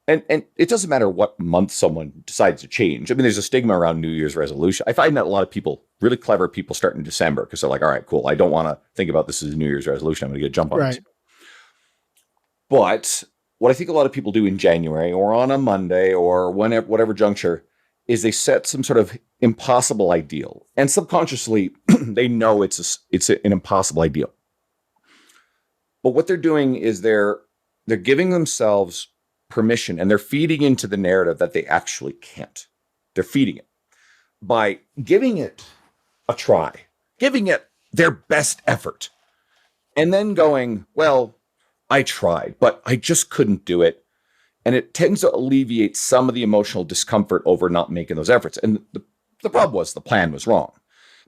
Speaker 1: And it doesn't matter what month someone decides to change. I mean, there's a stigma around New Year's resolution. I find that a lot of people, really clever people, start in December because they're like, all right, cool. I don't want to think about this as a New Year's resolution. I'm going to get a jump on it. But what I think a lot of people do in January or on a Monday or whenever, whatever juncture, is they set some sort of impossible ideal. And subconsciously, they know it's an impossible ideal. But what they're doing is they're giving themselves permission and they're feeding into the narrative that they actually can't. They're feeding it by giving it a try, giving it their best effort, and then going, well, I tried, but I just couldn't do it. And it tends to alleviate some of the emotional discomfort over not making those efforts. And the problem was the plan was wrong.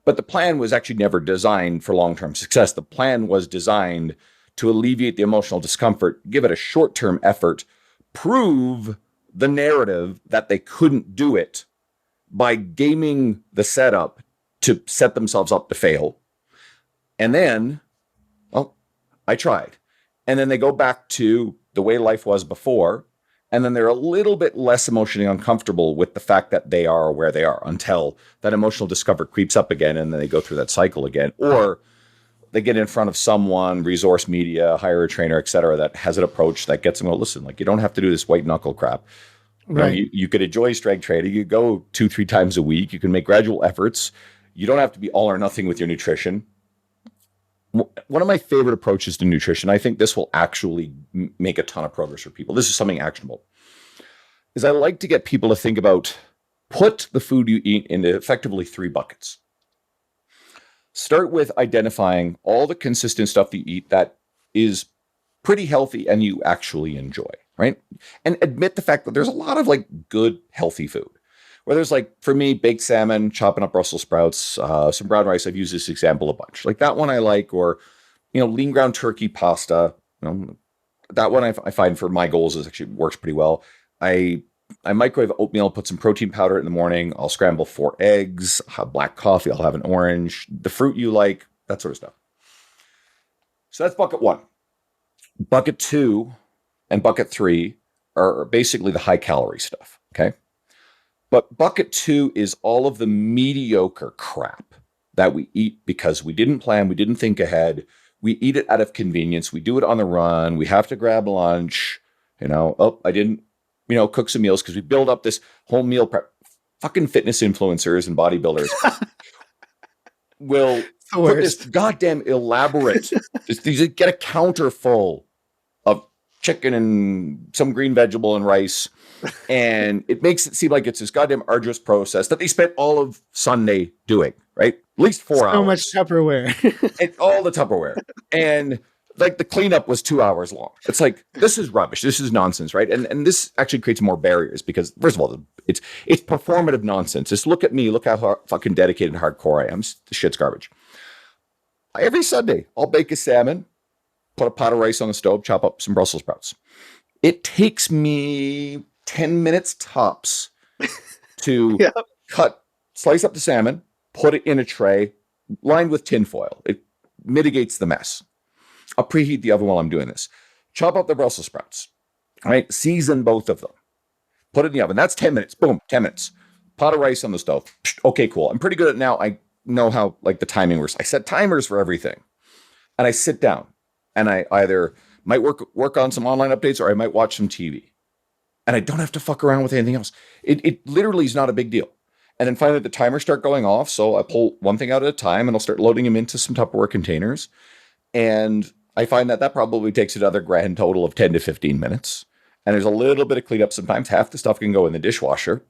Speaker 1: But the plan was actually never designed for long-term success. The plan was designed to alleviate the emotional discomfort, give it a short-term effort, prove the narrative that they couldn't do it by gaming the setup to set themselves up to fail. And then, well, I tried. And then they go back to the way life was before. And then they're a little bit less emotionally uncomfortable with the fact that they are where they are until that emotional discomfort creeps up again. And then they go through that cycle again. Or they get in front of someone, resource media, hire a trainer, et cetera, that has an approach that gets them to listen, like you don't have to do this white knuckle crap. Right. You could enjoy strength training. You go 2-3 times a week. You can make gradual efforts. You don't have to be all or nothing with your nutrition. One of my favorite approaches to nutrition, I think this will actually make a ton of progress for people. This is something actionable. Is I like to get people to think about, put the food you eat into effectively 3 buckets. Start with identifying all the consistent stuff that you eat that is pretty healthy and you actually enjoy, right? And admit the fact that there's a lot of like good, healthy food. Where there's like, for me, baked salmon, chopping up Brussels sprouts, some brown rice. I've used this example a bunch. Like that one I like, or, lean ground turkey pasta. That one I find for my goals is actually works pretty well. I microwave oatmeal, put some protein powder in the morning. I'll scramble 4 eggs, I'll have black coffee. I'll have an orange, the fruit you like, that sort of stuff. So that's bucket 1. Bucket 2 and bucket 3 are basically the high calorie stuff. Okay. But bucket 2 is all of the mediocre crap that we eat because we didn't plan, we didn't think ahead. We eat it out of convenience. We do it on the run. We have to grab lunch. I didn't, cook some meals because we build up this whole meal prep. Fucking fitness influencers and bodybuilders will put this goddamn elaborate, these get a counter full of chicken and some green vegetable and rice. And it makes it seem like it's this goddamn arduous process that they spent all of Sunday doing, right? At least 4 hours.
Speaker 2: So much Tupperware.
Speaker 1: And all the Tupperware. And like the cleanup was 2 hours long. It's like, this is rubbish. This is nonsense, right? And this actually creates more barriers because, first of all, it's performative nonsense. Just look at me. Look how fucking dedicated and hardcore I am. The shit's garbage. Every Sunday, I'll bake a salmon, put a pot of rice on the stove, chop up some Brussels sprouts. It takes me 10 minutes tops to slice up the salmon, put it in a tray lined with tin foil. It mitigates the mess. I'll preheat the oven while I'm doing this. Chop up the Brussels sprouts, right? Season both of them. Put it in the oven. That's 10 minutes. Boom, 10 minutes. Pot of rice on the stove. Okay, cool. I'm pretty good at it now. I know how like the timing works. I set timers for everything. And I sit down and I either might work on some online updates or I might watch some TV. And I don't have to fuck around with anything else. It literally is not a big deal. And then finally the timers start going off. So I pull one thing out at a time and I'll start loading them into some Tupperware containers. And I find that probably takes another grand total of 10 to 15 minutes. And there's a little bit of cleanup. Sometimes half the stuff can go in the dishwasher.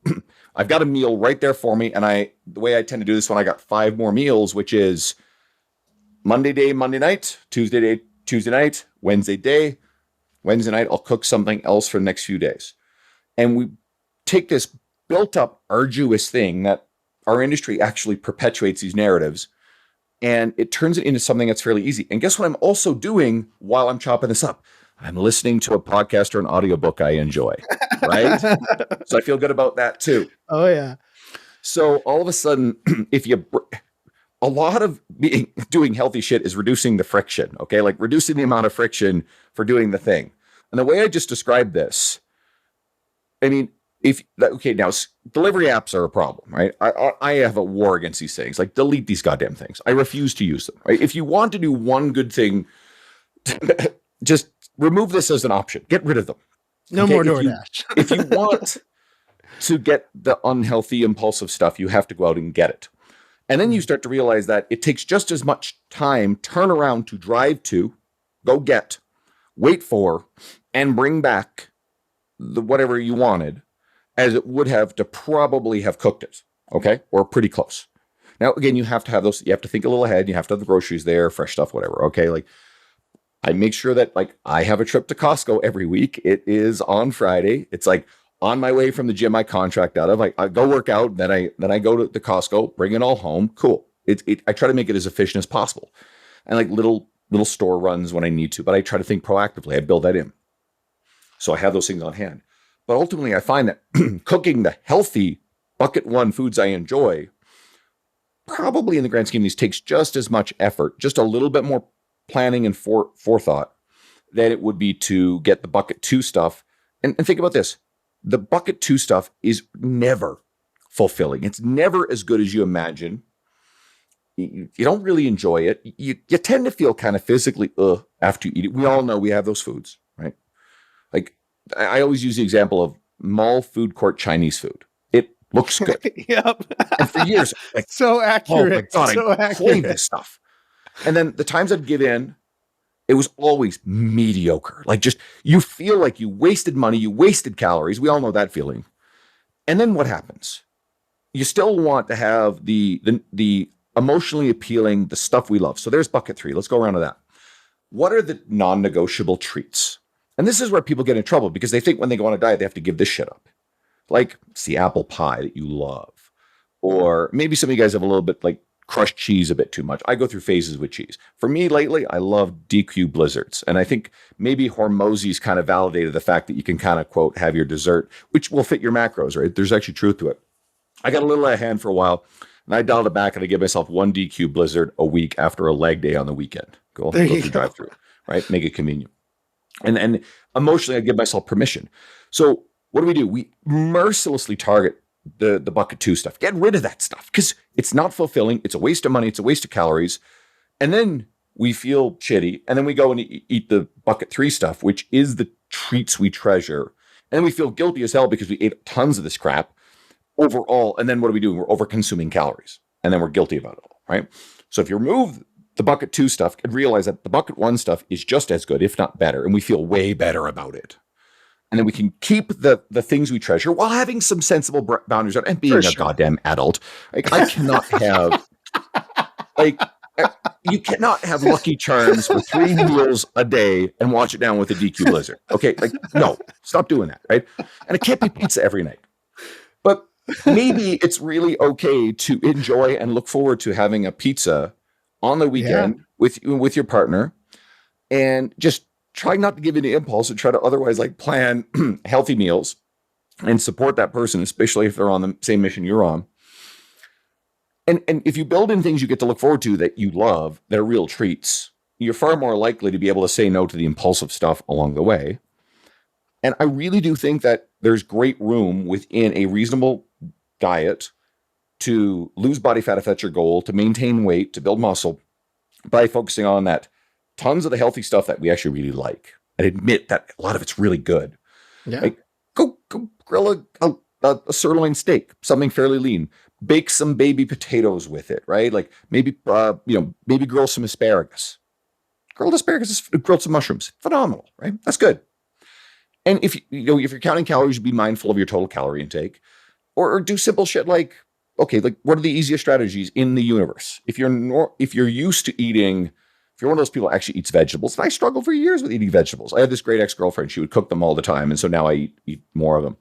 Speaker 1: I've got a meal right there for me. And the way I tend to do this when I got 5 more meals, which is Monday day, Monday night, Tuesday day, Tuesday night, Wednesday night, I'll cook something else for the next few days. And we take this built up, arduous thing that our industry actually perpetuates these narratives, and it turns it into something that's fairly easy. And guess what I'm also doing while I'm chopping this up? I'm listening to a podcast or an audiobook I enjoy, right? So I feel good about that too.
Speaker 2: Oh, yeah.
Speaker 1: So all of a sudden, a lot of doing healthy shit is reducing the friction, okay? Like reducing the amount of friction for doing the thing. And the way I just described this, I mean, now delivery apps are a problem, right? I have a war against these things. Like delete these goddamn things. I refuse to use them, right? If you want to do one good thing, just remove this as an option. Get rid of them.
Speaker 2: No more DoorDash.
Speaker 1: If you want to get the unhealthy, impulsive stuff, you have to go out and get it. And then you start to realize that it takes just as much time, turn around to drive to, go get, wait for, and bring back the whatever you wanted as it would have to probably have cooked it, okay? Or pretty close. Now, again, you have to have those, you have to think a little ahead, you have to have the groceries there, fresh stuff, whatever, okay? Like, I make sure that, like, I have a trip to Costco every week. It is on Friday. It's like on my way from the gym I contract out of. I go work out, then I go to the Costco, bring it all home. Cool. I try to make it as efficient as possible. And like little store runs when I need to, but I try to think proactively. I build that in. So I have those things on hand. But ultimately, I find that cooking the healthy bucket one foods I enjoy, probably in the grand scheme of these, takes just as much effort, just a little bit more planning and forethought than it would be to get the bucket two stuff. And think about this. The bucket two stuff is never fulfilling. It's never as good as you imagine. You don't really enjoy it. You tend to feel kind of physically after you eat it. We all know we have those foods, right? Like I always use the example of mall food court Chinese food. It looks good.
Speaker 2: Yep.
Speaker 1: And for years, like,
Speaker 2: so accurate.
Speaker 1: Oh my God,
Speaker 2: so
Speaker 1: I crave this stuff. And then the times I'd give in, it was always mediocre. Like just, you feel like you wasted money, you wasted calories. We all know that feeling. And then what happens? You still want to have the emotionally appealing, the stuff we love. So there's bucket 3. Let's go around to that. What are the non-negotiable treats? And this is where people get in trouble because they think when they go on a diet, they have to give this shit up. Like it's the apple pie that you love. Or maybe some of you guys have a little bit like crushed cheese a bit too much. I go through phases with cheese. For me lately, I love DQ blizzards. And I think maybe Hormozy's kind of validated the fact that you can kind of, quote, have your dessert, which will fit your macros, right? There's actually truth to it. I got a little out of hand for a while, and I dialed it back, and I give myself 1 DQ blizzard a week after a leg day on the weekend. Go through drive through, right? Make it convenient. And emotionally, I give myself permission. So what do? We mercilessly target the bucket 2 stuff. Get rid of that stuff because it's not fulfilling. It's a waste of money. It's a waste of calories. And then we feel shitty. And then we go and eat the bucket 3 stuff, which is the treats we treasure. And then we feel guilty as hell because we ate tons of this crap overall. And then what are we doing? We're over consuming calories. And then we're guilty about it all, right? So if you remove the bucket 2 stuff and realize that the bucket 1 stuff is just as good, if not better, and we feel way better about it. And then we can keep the things we treasure while having some sensible boundaries and being a goddamn adult. Like I cannot have, you cannot have Lucky Charms with 3 meals a day and wash it down with a DQ Blizzard. Okay, like no, stop doing that, right? And it can't be pizza every night. But maybe it's really okay to enjoy and look forward to having a pizza on the weekend with your partner, and just try not to give in to impulse and try to otherwise like plan healthy meals and support that person, especially if they're on the same mission you're on. And if you build in things you get to look forward to that you love, they're real treats, you're far more likely to be able to say no to the impulsive stuff along the way. And I really do think that there's great room within a reasonable diet to lose body fat if that's your goal, to maintain weight, to build muscle by focusing on that tons of the healthy stuff that we actually really like and admit that a lot of it's really good.
Speaker 2: Yeah.
Speaker 1: Like go grill a sirloin steak, something fairly lean. Bake some baby potatoes with it, right? Like maybe maybe grill some asparagus. Grilled asparagus, grilled some mushrooms. Phenomenal, right? That's good. And if you're counting calories, be mindful of your total calorie intake, or do simple shit like, okay, like what are the easiest strategies in the universe? If you're used to eating, if you're one of those people that actually eats vegetables, and I struggled for years with eating vegetables. I had this great ex-girlfriend; she would cook them all the time, and so now I eat more of them.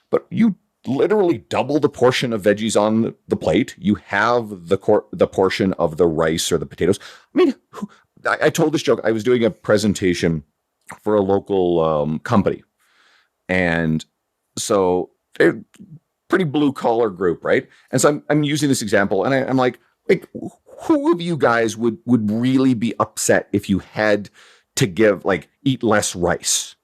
Speaker 1: But you literally double the portion of veggies on the plate. You have the portion of the rice or the potatoes. I mean, I told this joke. I was doing a presentation for a local company. And so they're pretty blue collar group, right? And so I'm using this example and I'm like, who of you guys would really be upset if you had to eat less rice?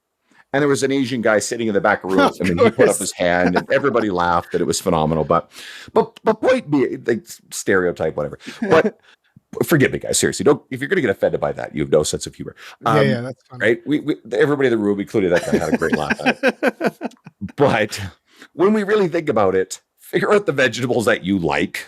Speaker 1: And there was an Asian guy sitting in the back of the room. I mean, he put up his hand and everybody laughed and it was phenomenal. But point being, like stereotype, whatever. But forgive me, guys. Seriously, don't. If you're going to get offended by that, you have no sense of humor.
Speaker 2: Yeah, that's fine.
Speaker 1: Right? We everybody in the room, including that guy, had a great laugh at it. But when we really think about it, figure out the vegetables that you like,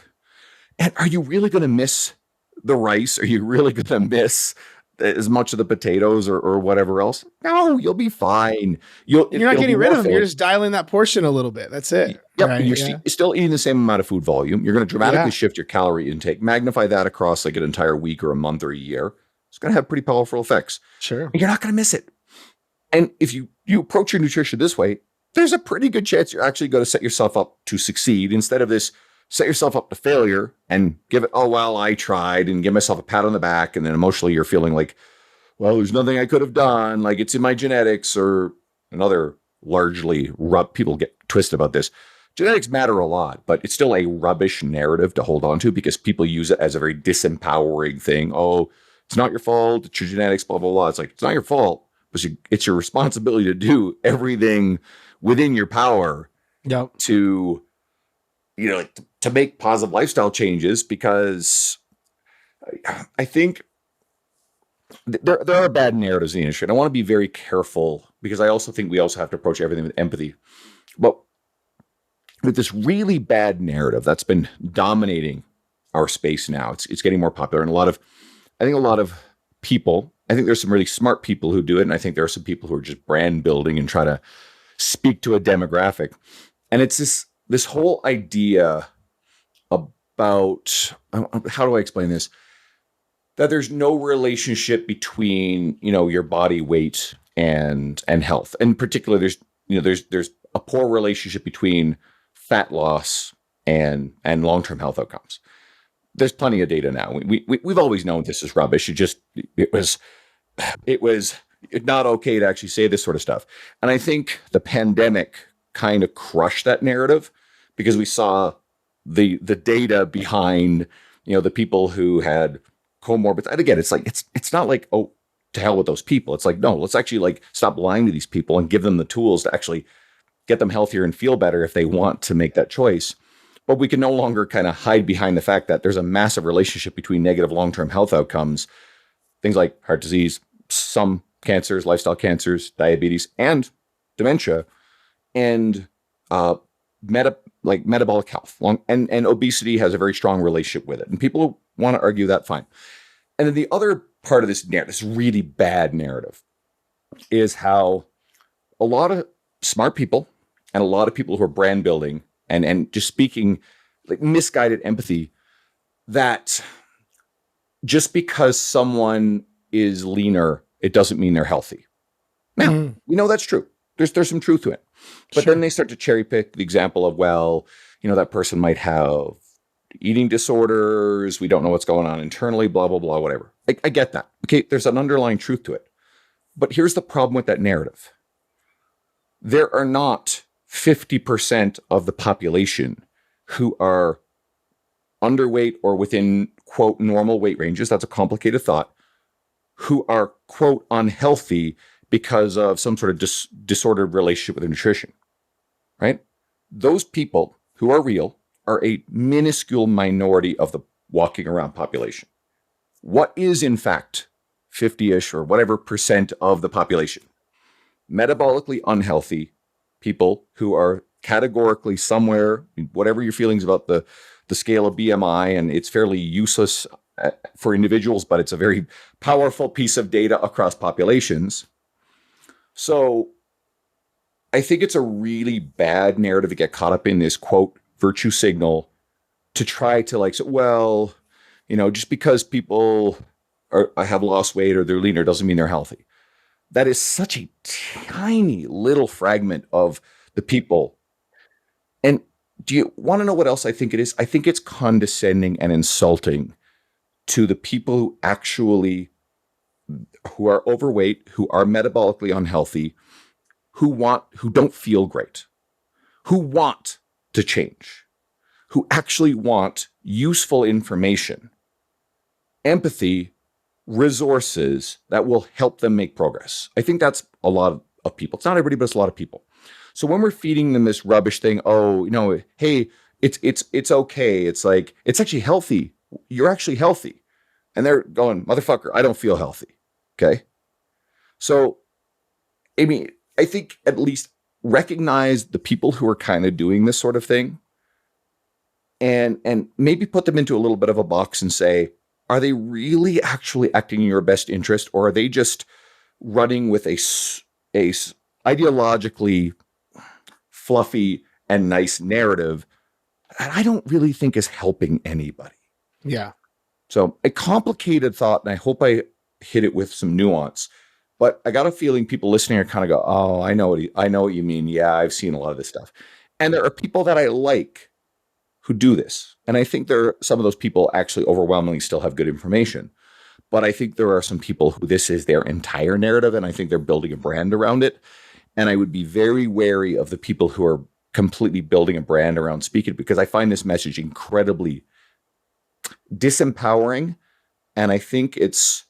Speaker 1: and are you really going to miss the rice? Are you really going to miss as much of the potatoes or whatever else? No, you'll be fine. You're
Speaker 2: not getting rid of them. You're just dialing that portion a little bit. That's it.
Speaker 1: Yep. Right? You're still eating the same amount of food volume. You're going to dramatically shift your calorie intake, magnify that across like an entire week or a month or a year. It's going to have pretty powerful effects.
Speaker 2: Sure.
Speaker 1: And you're not going to miss it. And if you approach your nutrition this way, there's a pretty good chance you're actually going to set yourself up to succeed instead of this set yourself up to failure and give it, oh, well, I tried, and give myself a pat on the back. And then emotionally you're feeling like, well, there's nothing I could have done. Like it's in my genetics, or another largely people get twisted about this. Genetics matter a lot, but it's still a rubbish narrative to hold on to because people use it as a very disempowering thing. Oh, it's not your fault. It's your genetics, blah, blah, blah. It's like, it's not your fault, but it's your responsibility to do everything within your power to, to make positive lifestyle changes, because I think there are bad narratives in the industry. And I want to be very careful because I also think we also have to approach everything with empathy. But with this really bad narrative that's been dominating our space now, it's getting more popular. And I think a lot of people, I think there's some really smart people who do it. And I think there are some people who are just brand building and try to speak to a demographic. And it's this whole idea about, how do I explain this? That there's no relationship between, your body weight and health. In particular, there's a poor relationship between fat loss and long-term health outcomes. There's plenty of data now. We've always known this is rubbish. It was not okay to actually say this sort of stuff. And I think the pandemic kind of crushed that narrative because we saw the data behind, the people who had comorbids. And again, it's like, it's not like, oh, to hell with those people. It's like, no, let's actually stop lying to these people and give them the tools to actually get them healthier and feel better if they want to make that choice. But we can no longer kind of hide behind the fact that there's a massive relationship between negative long-term health outcomes, things like heart disease, some cancers, lifestyle cancers, diabetes, and dementia, and metabolic health. And obesity has a very strong relationship with it. And people who want to argue that, fine. And then the other part of this narrative, this really bad narrative, is how a lot of smart people and a lot of people who are brand building and just speaking like misguided empathy, that just because someone is leaner, it doesn't mean they're healthy. Now, we know that's true. There's some truth to it. But then they start to cherry pick the example of, well, that person might have eating disorders. We don't know what's going on internally, blah, blah, blah, whatever. I get that. Okay, there's an underlying truth to it. But here's the problem with that narrative. There are not 50% of the population who are underweight or within, quote, normal weight ranges. That's a complicated thought. who are, quote, unhealthy because of some sort of disordered relationship with their nutrition, right? Those people who are real are a minuscule minority of the walking around population. What is, in fact, 50-ish or whatever percent of the population? Metabolically unhealthy people who are categorically somewhere, whatever your feelings about the scale of BMI, and it's fairly useless for individuals, but it's a very powerful piece of data across populations. So I think it's a really bad narrative to get caught up in this, quote, virtue signal to try to like, well, just because people have lost weight or they're leaner doesn't mean they're healthy. That is such a tiny little fragment of the people. And do you want to know what else I think it is? I think it's condescending and insulting to the people who are overweight, who are metabolically unhealthy, who don't feel great, who want to change, who actually want useful information, empathy, resources that will help them make progress. I think that's a lot of people. It's not everybody, but it's a lot of people. So when we're feeding them this rubbish thing, hey, it's okay. It's like, it's actually healthy. You're actually healthy. And they're going, motherfucker, I don't feel healthy. Okay. So, I think at least recognize the people who are kind of doing this sort of thing and maybe put them into a little bit of a box and say, are they really actually acting in your best interest, or are they just running with a ideologically fluffy and nice narrative that I don't really think is helping anybody?
Speaker 2: Yeah.
Speaker 1: So a complicated thought, and I hope I hit it with some nuance. But I got a feeling people listening are kind of go, oh, I know what you mean. Yeah, I've seen a lot of this stuff. And there are people that I like who do this. And I think some of those people actually overwhelmingly still have good information. But I think there are some people who this is their entire narrative, and I think they're building a brand around it. And I would be very wary of the people who are completely building a brand around Speak It, because I find this message incredibly disempowering. And I think it's,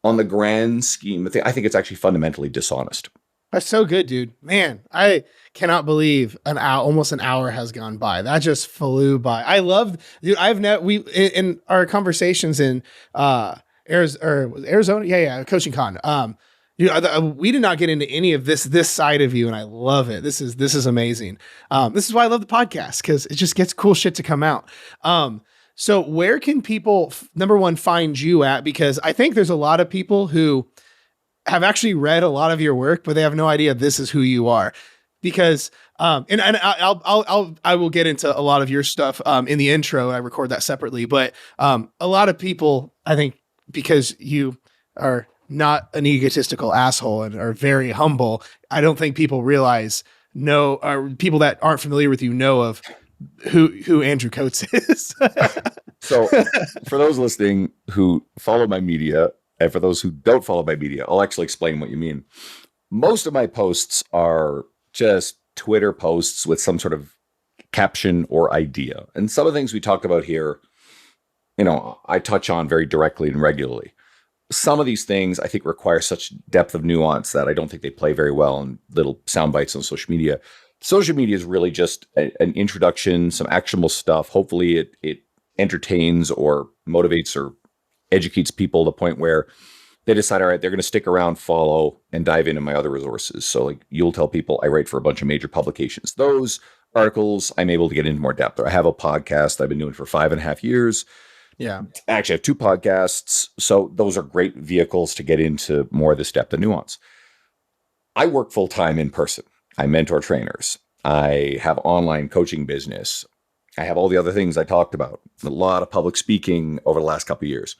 Speaker 1: on the grand scheme, I think it's actually fundamentally dishonest.
Speaker 2: That's so good, dude. Man, I cannot believe almost an hour has gone by. That just flew by. I love, dude. In our conversations in Arizona, yeah, Coaching Con. We did not get into any of this side of you, and I love it. This is amazing. This is why I love the podcast, because it just gets cool shit to come out. So where can people, number one, find you at? Because I think there's a lot of people who have actually read a lot of your work, but they have no idea this is who you are. Because, I will get into a lot of your stuff in the intro. I record that separately, but a lot of people, I think, because you are not an egotistical asshole and are very humble, I don't think people or people that aren't familiar with you know of who Andrew Coates is.
Speaker 1: So for those listening who follow my media, and for those who don't follow my media, I'll actually explain what you mean. Most of my posts are just Twitter posts with some sort of caption or idea. And some of the things we talk about here, I touch on very directly and regularly. Some of these things I think require such depth of nuance that I don't think they play very well in little sound bites on social media. Social media is really just an introduction, some actionable stuff. Hopefully it entertains or motivates or educates people to the point where they decide, all right, they're going to stick around, follow, and dive into my other resources. So like you'll tell people I write for a bunch of major publications. Those articles, I'm able to get into more depth. I have a podcast I've been doing for 5.5 years.
Speaker 2: Yeah.
Speaker 1: Actually, I have 2 podcasts. So those are great vehicles to get into more of this depth and nuance. I work full-time in person. I mentor trainers. I have online coaching business. I have all the other things I talked about. A lot of public speaking over the last couple of years.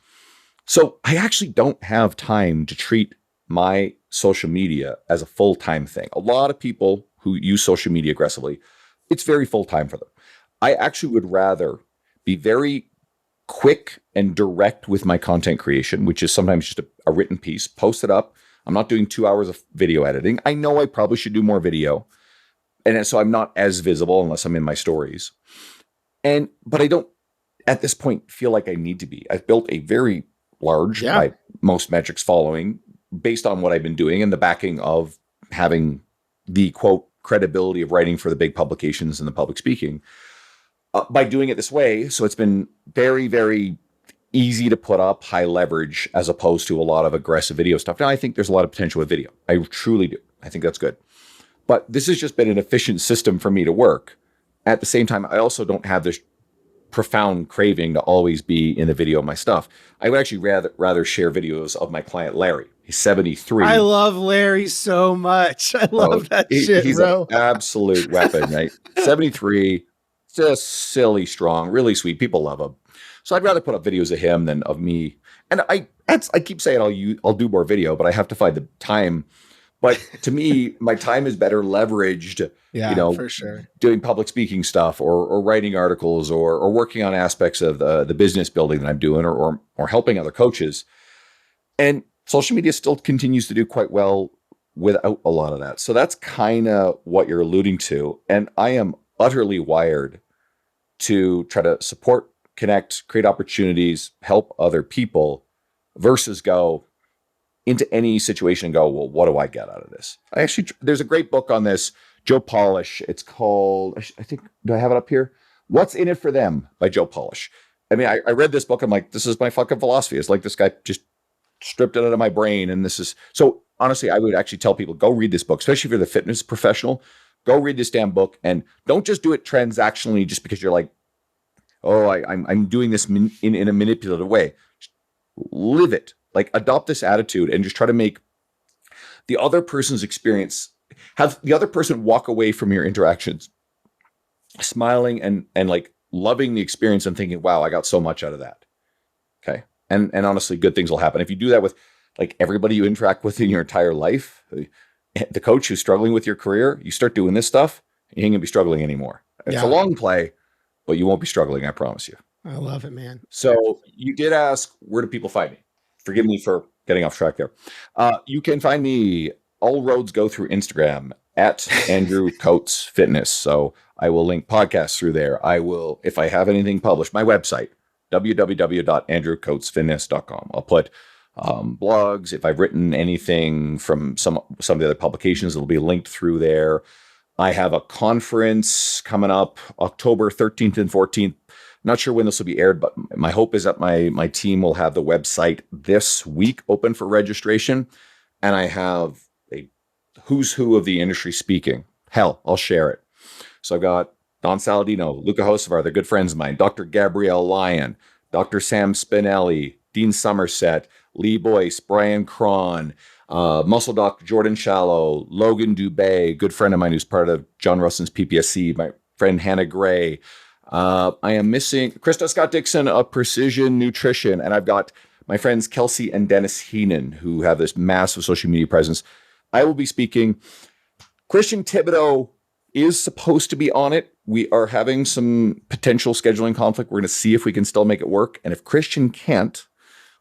Speaker 1: So I actually don't have time to treat my social media as a full-time thing. A lot of people who use social media aggressively, it's very full-time for them. I actually would rather be very quick and direct with my content creation, which is sometimes just a written piece, post it up. I'm not doing 2 hours of video editing. I know I probably should do more video. And so I'm not as visible unless I'm in my stories. But I don't, at this point, feel like I need to be. I've built a very large, by most metrics following based on what I've been doing and the backing of having the quote credibility of writing for the big publications and the public speaking by doing it this way. So it's been very, very easy to put up, high leverage, as opposed to a lot of aggressive video stuff. Now, I think there's a lot of potential with video. I truly do. I think that's good. But this has just been an efficient system for me to work. At the same time, I also don't have this profound craving to always be in the video of my stuff. I would actually rather share videos of my client, Larry. He's 73.
Speaker 2: I love Larry so much. I love that shit,
Speaker 1: he's
Speaker 2: bro.
Speaker 1: An absolute weapon, right? 73, just silly, strong, really sweet. People love him. So I'd rather put up videos of him than of me. And I keep saying I'll do more video, but I have to find the time. But to me, my time is better leveraged,
Speaker 2: for sure,
Speaker 1: doing public speaking stuff or writing articles or working on aspects of the business building that I'm doing or helping other coaches. And social media still continues to do quite well without a lot of that. So that's kind of what you're alluding to. And I am utterly wired to try to support, connect, create opportunities, help other people versus go into any situation and go, well, what do I get out of this? There's a great book on this, Joe Polish. It's called, I think, do I have it up here? What's in It for Them by Joe Polish. I mean, I read this book. I'm like, this is my fucking philosophy. It's like this guy just stripped it out of my brain. And this is, so honestly, I would actually tell people, go read this book, especially if you're the fitness professional. Go read this damn book and don't just do it transactionally just because you're like, oh, I'm doing this in a manipulative way. Live it. Like, adopt this attitude and just try to make the other person's experience, have the other person walk away from your interactions smiling and like loving the experience and thinking, wow, I got so much out of that. Okay. And honestly, good things will happen. If you do that with like everybody you interact with in your entire life, the coach who's struggling with your career, you start doing this stuff, you ain't gonna be struggling anymore. It's a long play, but you won't be struggling, I promise you.
Speaker 2: I love it, man.
Speaker 1: So you did ask, where do people find me? Forgive me for getting off track there. You can find me, all roads go through Instagram at Andrew Coates Fitness. So I will link podcasts through there. I will, if I have anything published, my website, www.andrewcoatesfitness.com. I'll put blogs. If I've written anything from some of the other publications, it'll be linked through there. I have a conference coming up October 13th and 14th. Not sure when this will be aired, but my hope is that my team will have the website this week open for registration. And I have a who's who of the industry speaking. Hell, I'll share it. So I've got Don Saladino, Luca Hocevar, they're good friends of mine, Dr. Gabrielle Lyon, Dr. Sam Spinelli, Dean Somerset, Lee Boyce, Brian Cron, Muscle Doc Jordan Shallow, Logan Dubé, good friend of mine who's part of John Russell's PPSC, my friend Hannah Gray. I am missing Krista Scott Dixon of Precision Nutrition, and I've got my friends Kelsey and Dennis Heenan, who have this massive social media presence. I will be speaking. Christian Thibodeau is supposed to be on it. We are having some potential scheduling conflict. We're going to see if we can still make it work. And if Christian can't,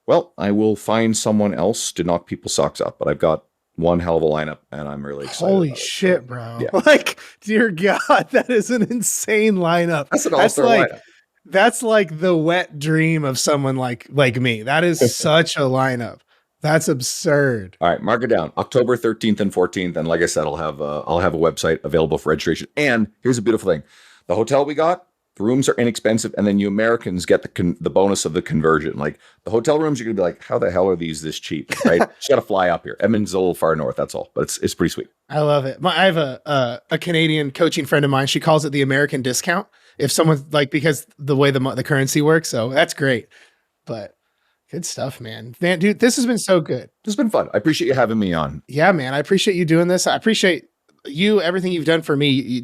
Speaker 1: well, I will find someone else to knock people's socks up. But I've got one hell of a lineup, and I'm really excited.
Speaker 2: Holy shit, so, bro. Yeah. Like, dear God, that is an insane lineup.
Speaker 1: That's an all-star lineup.
Speaker 2: That's like the wet dream of someone like me. That is such a lineup. That's absurd.
Speaker 1: All right, mark it down. October 13th and 14th. And like I said, I'll have a website available for registration. And here's a beautiful thing. The hotel we got, the rooms are inexpensive. And then you Americans get the bonus of the conversion. Like the hotel rooms, you're going to be like, how the hell are these this cheap? Right? You got to fly up here. Edmonton's a little far north. That's all. But it's pretty sweet.
Speaker 2: I love it. I have a Canadian coaching friend of mine. She calls it the American discount. If someone's like, because the way the currency works. So that's great. But good stuff, man. Dude, this has been so good.
Speaker 1: This has been fun. I appreciate you having me on.
Speaker 2: Yeah, man. I appreciate you doing this. I appreciate you, everything you've done for me.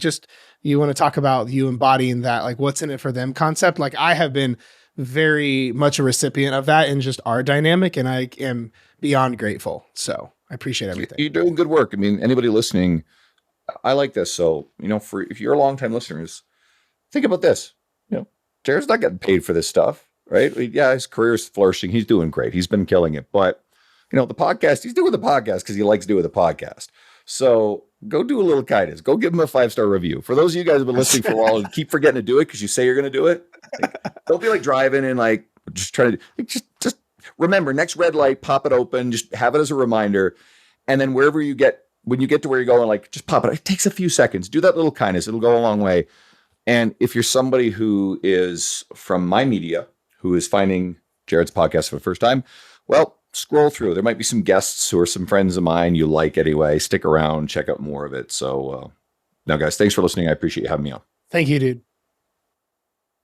Speaker 2: You want to talk about you embodying that, like what's in it for them concept. Like I have been very much a recipient of that in just our dynamic, and I am beyond grateful. So I appreciate everything.
Speaker 1: You're doing good work. I mean, anybody listening, I like this. So, if you're a longtime listeners, think about this. Jared's not getting paid for this stuff. Right? Yeah, his career is flourishing. He's doing great. He's been killing it. But, the podcast, he's doing the podcast because he likes doing the podcast. So go do a little kindness. Go give him a 5-star review. For those of you guys who've been listening for a while and keep forgetting to do it because you say you're going to do it, don't be like driving and like just trying to just Remember, next red light, pop it open, just have it as a reminder. And then when you get to where you're going, like, just pop it. It takes a few seconds. Do that little kindness. It'll go a long way. And if you're somebody who is from my media, who is finding Jared's podcast for the first time, well, scroll through. There might be some guests who are some friends of mine you like anyway. Stick around, check out more of it. So now, guys, thanks for listening. I appreciate you having me on.
Speaker 2: Thank you, dude.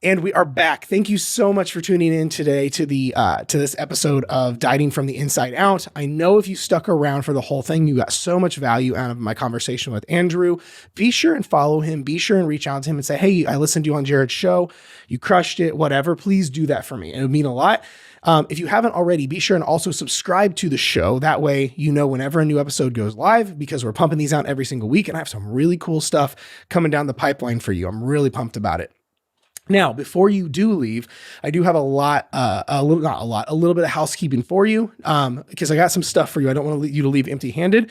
Speaker 2: And we are back. Thank you so much for tuning in today to this episode of Dieting from the Inside Out. I know if you stuck around for the whole thing, you got so much value out of my conversation with Andrew. Be sure and follow him. Be sure and reach out to him and say, hey, I listened to you on Jared's show. You crushed it, whatever. Please do that for me. It would mean a lot. If you haven't already, be sure and also subscribe to the show. That way, you know whenever a new episode goes live, because we're pumping these out every single week. And I have some really cool stuff coming down the pipeline for you. I'm really pumped about it. Now, before you do leave, I do have a little bit of housekeeping for you, because I got some stuff for you. I don't want you to leave empty-handed.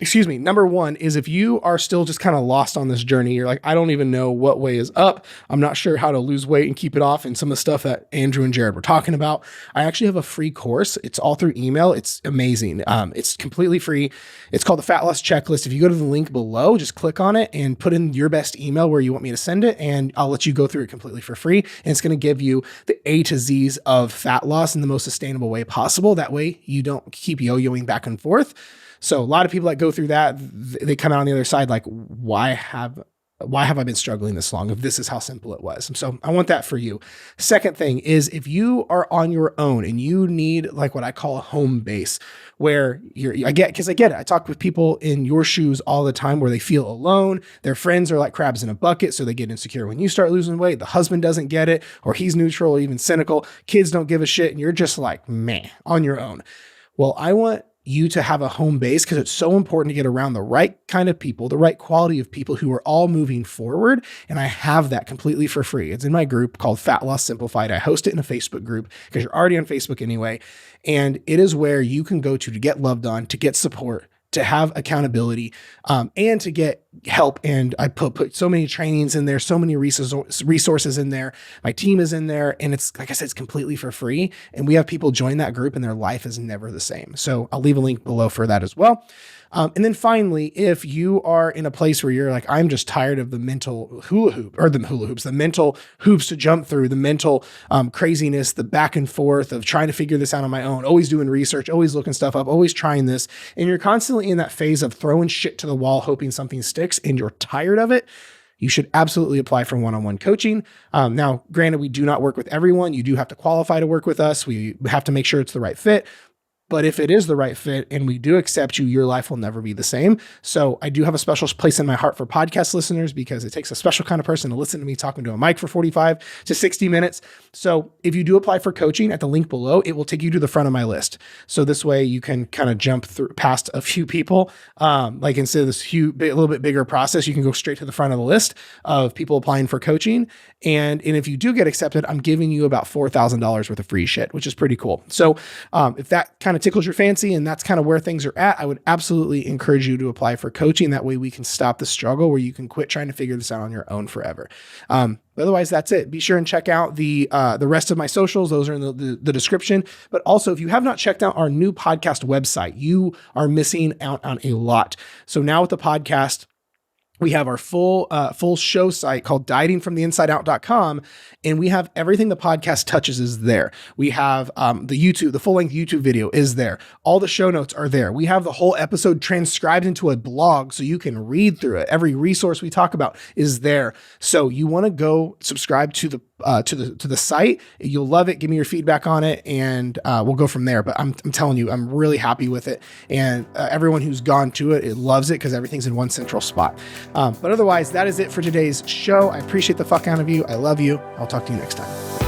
Speaker 2: Excuse me. Number one is, if you are still just kind of lost on this journey, you're like, I don't even know what way is up. I'm not sure how to lose weight and keep it off. And some of the stuff that Andrew and Jared were talking about, I actually have a free course. It's all through email. It's amazing. It's completely free. It's called the Fat Loss Checklist. If you go to the link below, just click on it and put in your best email where you want me to send it, and I'll let you go through it completely for free. And it's going to give you the A to Z's of fat loss in the most sustainable way possible. That way you don't keep yo-yoing back and forth. So a lot of people that go through that, they come out on the other side like, why have I been struggling this long if this is how simple it was? So I want that for you. Second thing is, if you are on your own and you need like what I call a home base, where I get it. I talk with people in your shoes all the time where they feel alone. Their friends are like crabs in a bucket, so they get insecure when you start losing weight. The husband doesn't get it, or he's neutral or even cynical. Kids don't give a shit, and you're just like, man, on your own. Well, I want you to have a home base, because it's so important to get around the right kind of people, the right quality of people who are all moving forward. And I have that completely for free. It's in my group called Fat Loss Simplified. I host it in a Facebook group because you're already on Facebook anyway. And it is where you can go to get loved on, to get support, to have accountability, and to get help. And I put so many trainings in there, so many resources in there. My team is in there, and it's, like I said, it's completely for free. And we have people join that group and their life is never the same. So I'll leave a link below for that as well. And then finally, if you are in a place where you're like, I'm just tired of the mental the mental hoops to jump through, the mental craziness, the back and forth of trying to figure this out on my own, always doing research, always looking stuff up, always trying this. And you're constantly in that phase of throwing shit to the wall, hoping something sticks, and you're tired of it, you should absolutely apply for one-on-one coaching. Now, granted, we do not work with everyone. You do have to qualify to work with us. We have to make sure it's the right fit. But if it is the right fit and we do accept you, your life will never be the same. So I do have a special place in my heart for podcast listeners, because it takes a special kind of person to listen to me talking to a mic for 45 to 60 minutes. So if you do apply for coaching at the link below, it will take you to the front of my list. So this way you can kind of jump through past a few people. Like instead of this a little bit bigger process, you can go straight to the front of the list of people applying for coaching. And if you do get accepted, I'm giving you about $4,000 worth of free shit, which is pretty cool. So if that kind of tickles your fancy and that's kind of where things are at, I would absolutely encourage you to apply for coaching. That way we can stop the struggle, where you can quit trying to figure this out on your own forever. Otherwise, that's it. Be sure and check out the rest of my socials. Those are in the description. But also, if you have not checked out our new podcast website, you are missing out on a lot. So now with the podcast, we have our full show site called dietingfromtheinsideout.com, and we have everything the podcast touches is there. We have the full-length YouTube video is there. All the show notes are there. We have the whole episode transcribed into a blog so you can read through it. Every resource we talk about is there. So you want to go subscribe to the site. You'll love it. Give me your feedback on it, and we'll go from there. But I'm telling you, I'm really happy with it, and everyone who's gone to it loves it, because everything's in one central spot. But otherwise, that is it for today's show. I appreciate the fuck out of you. I love you. I'll talk to you next time.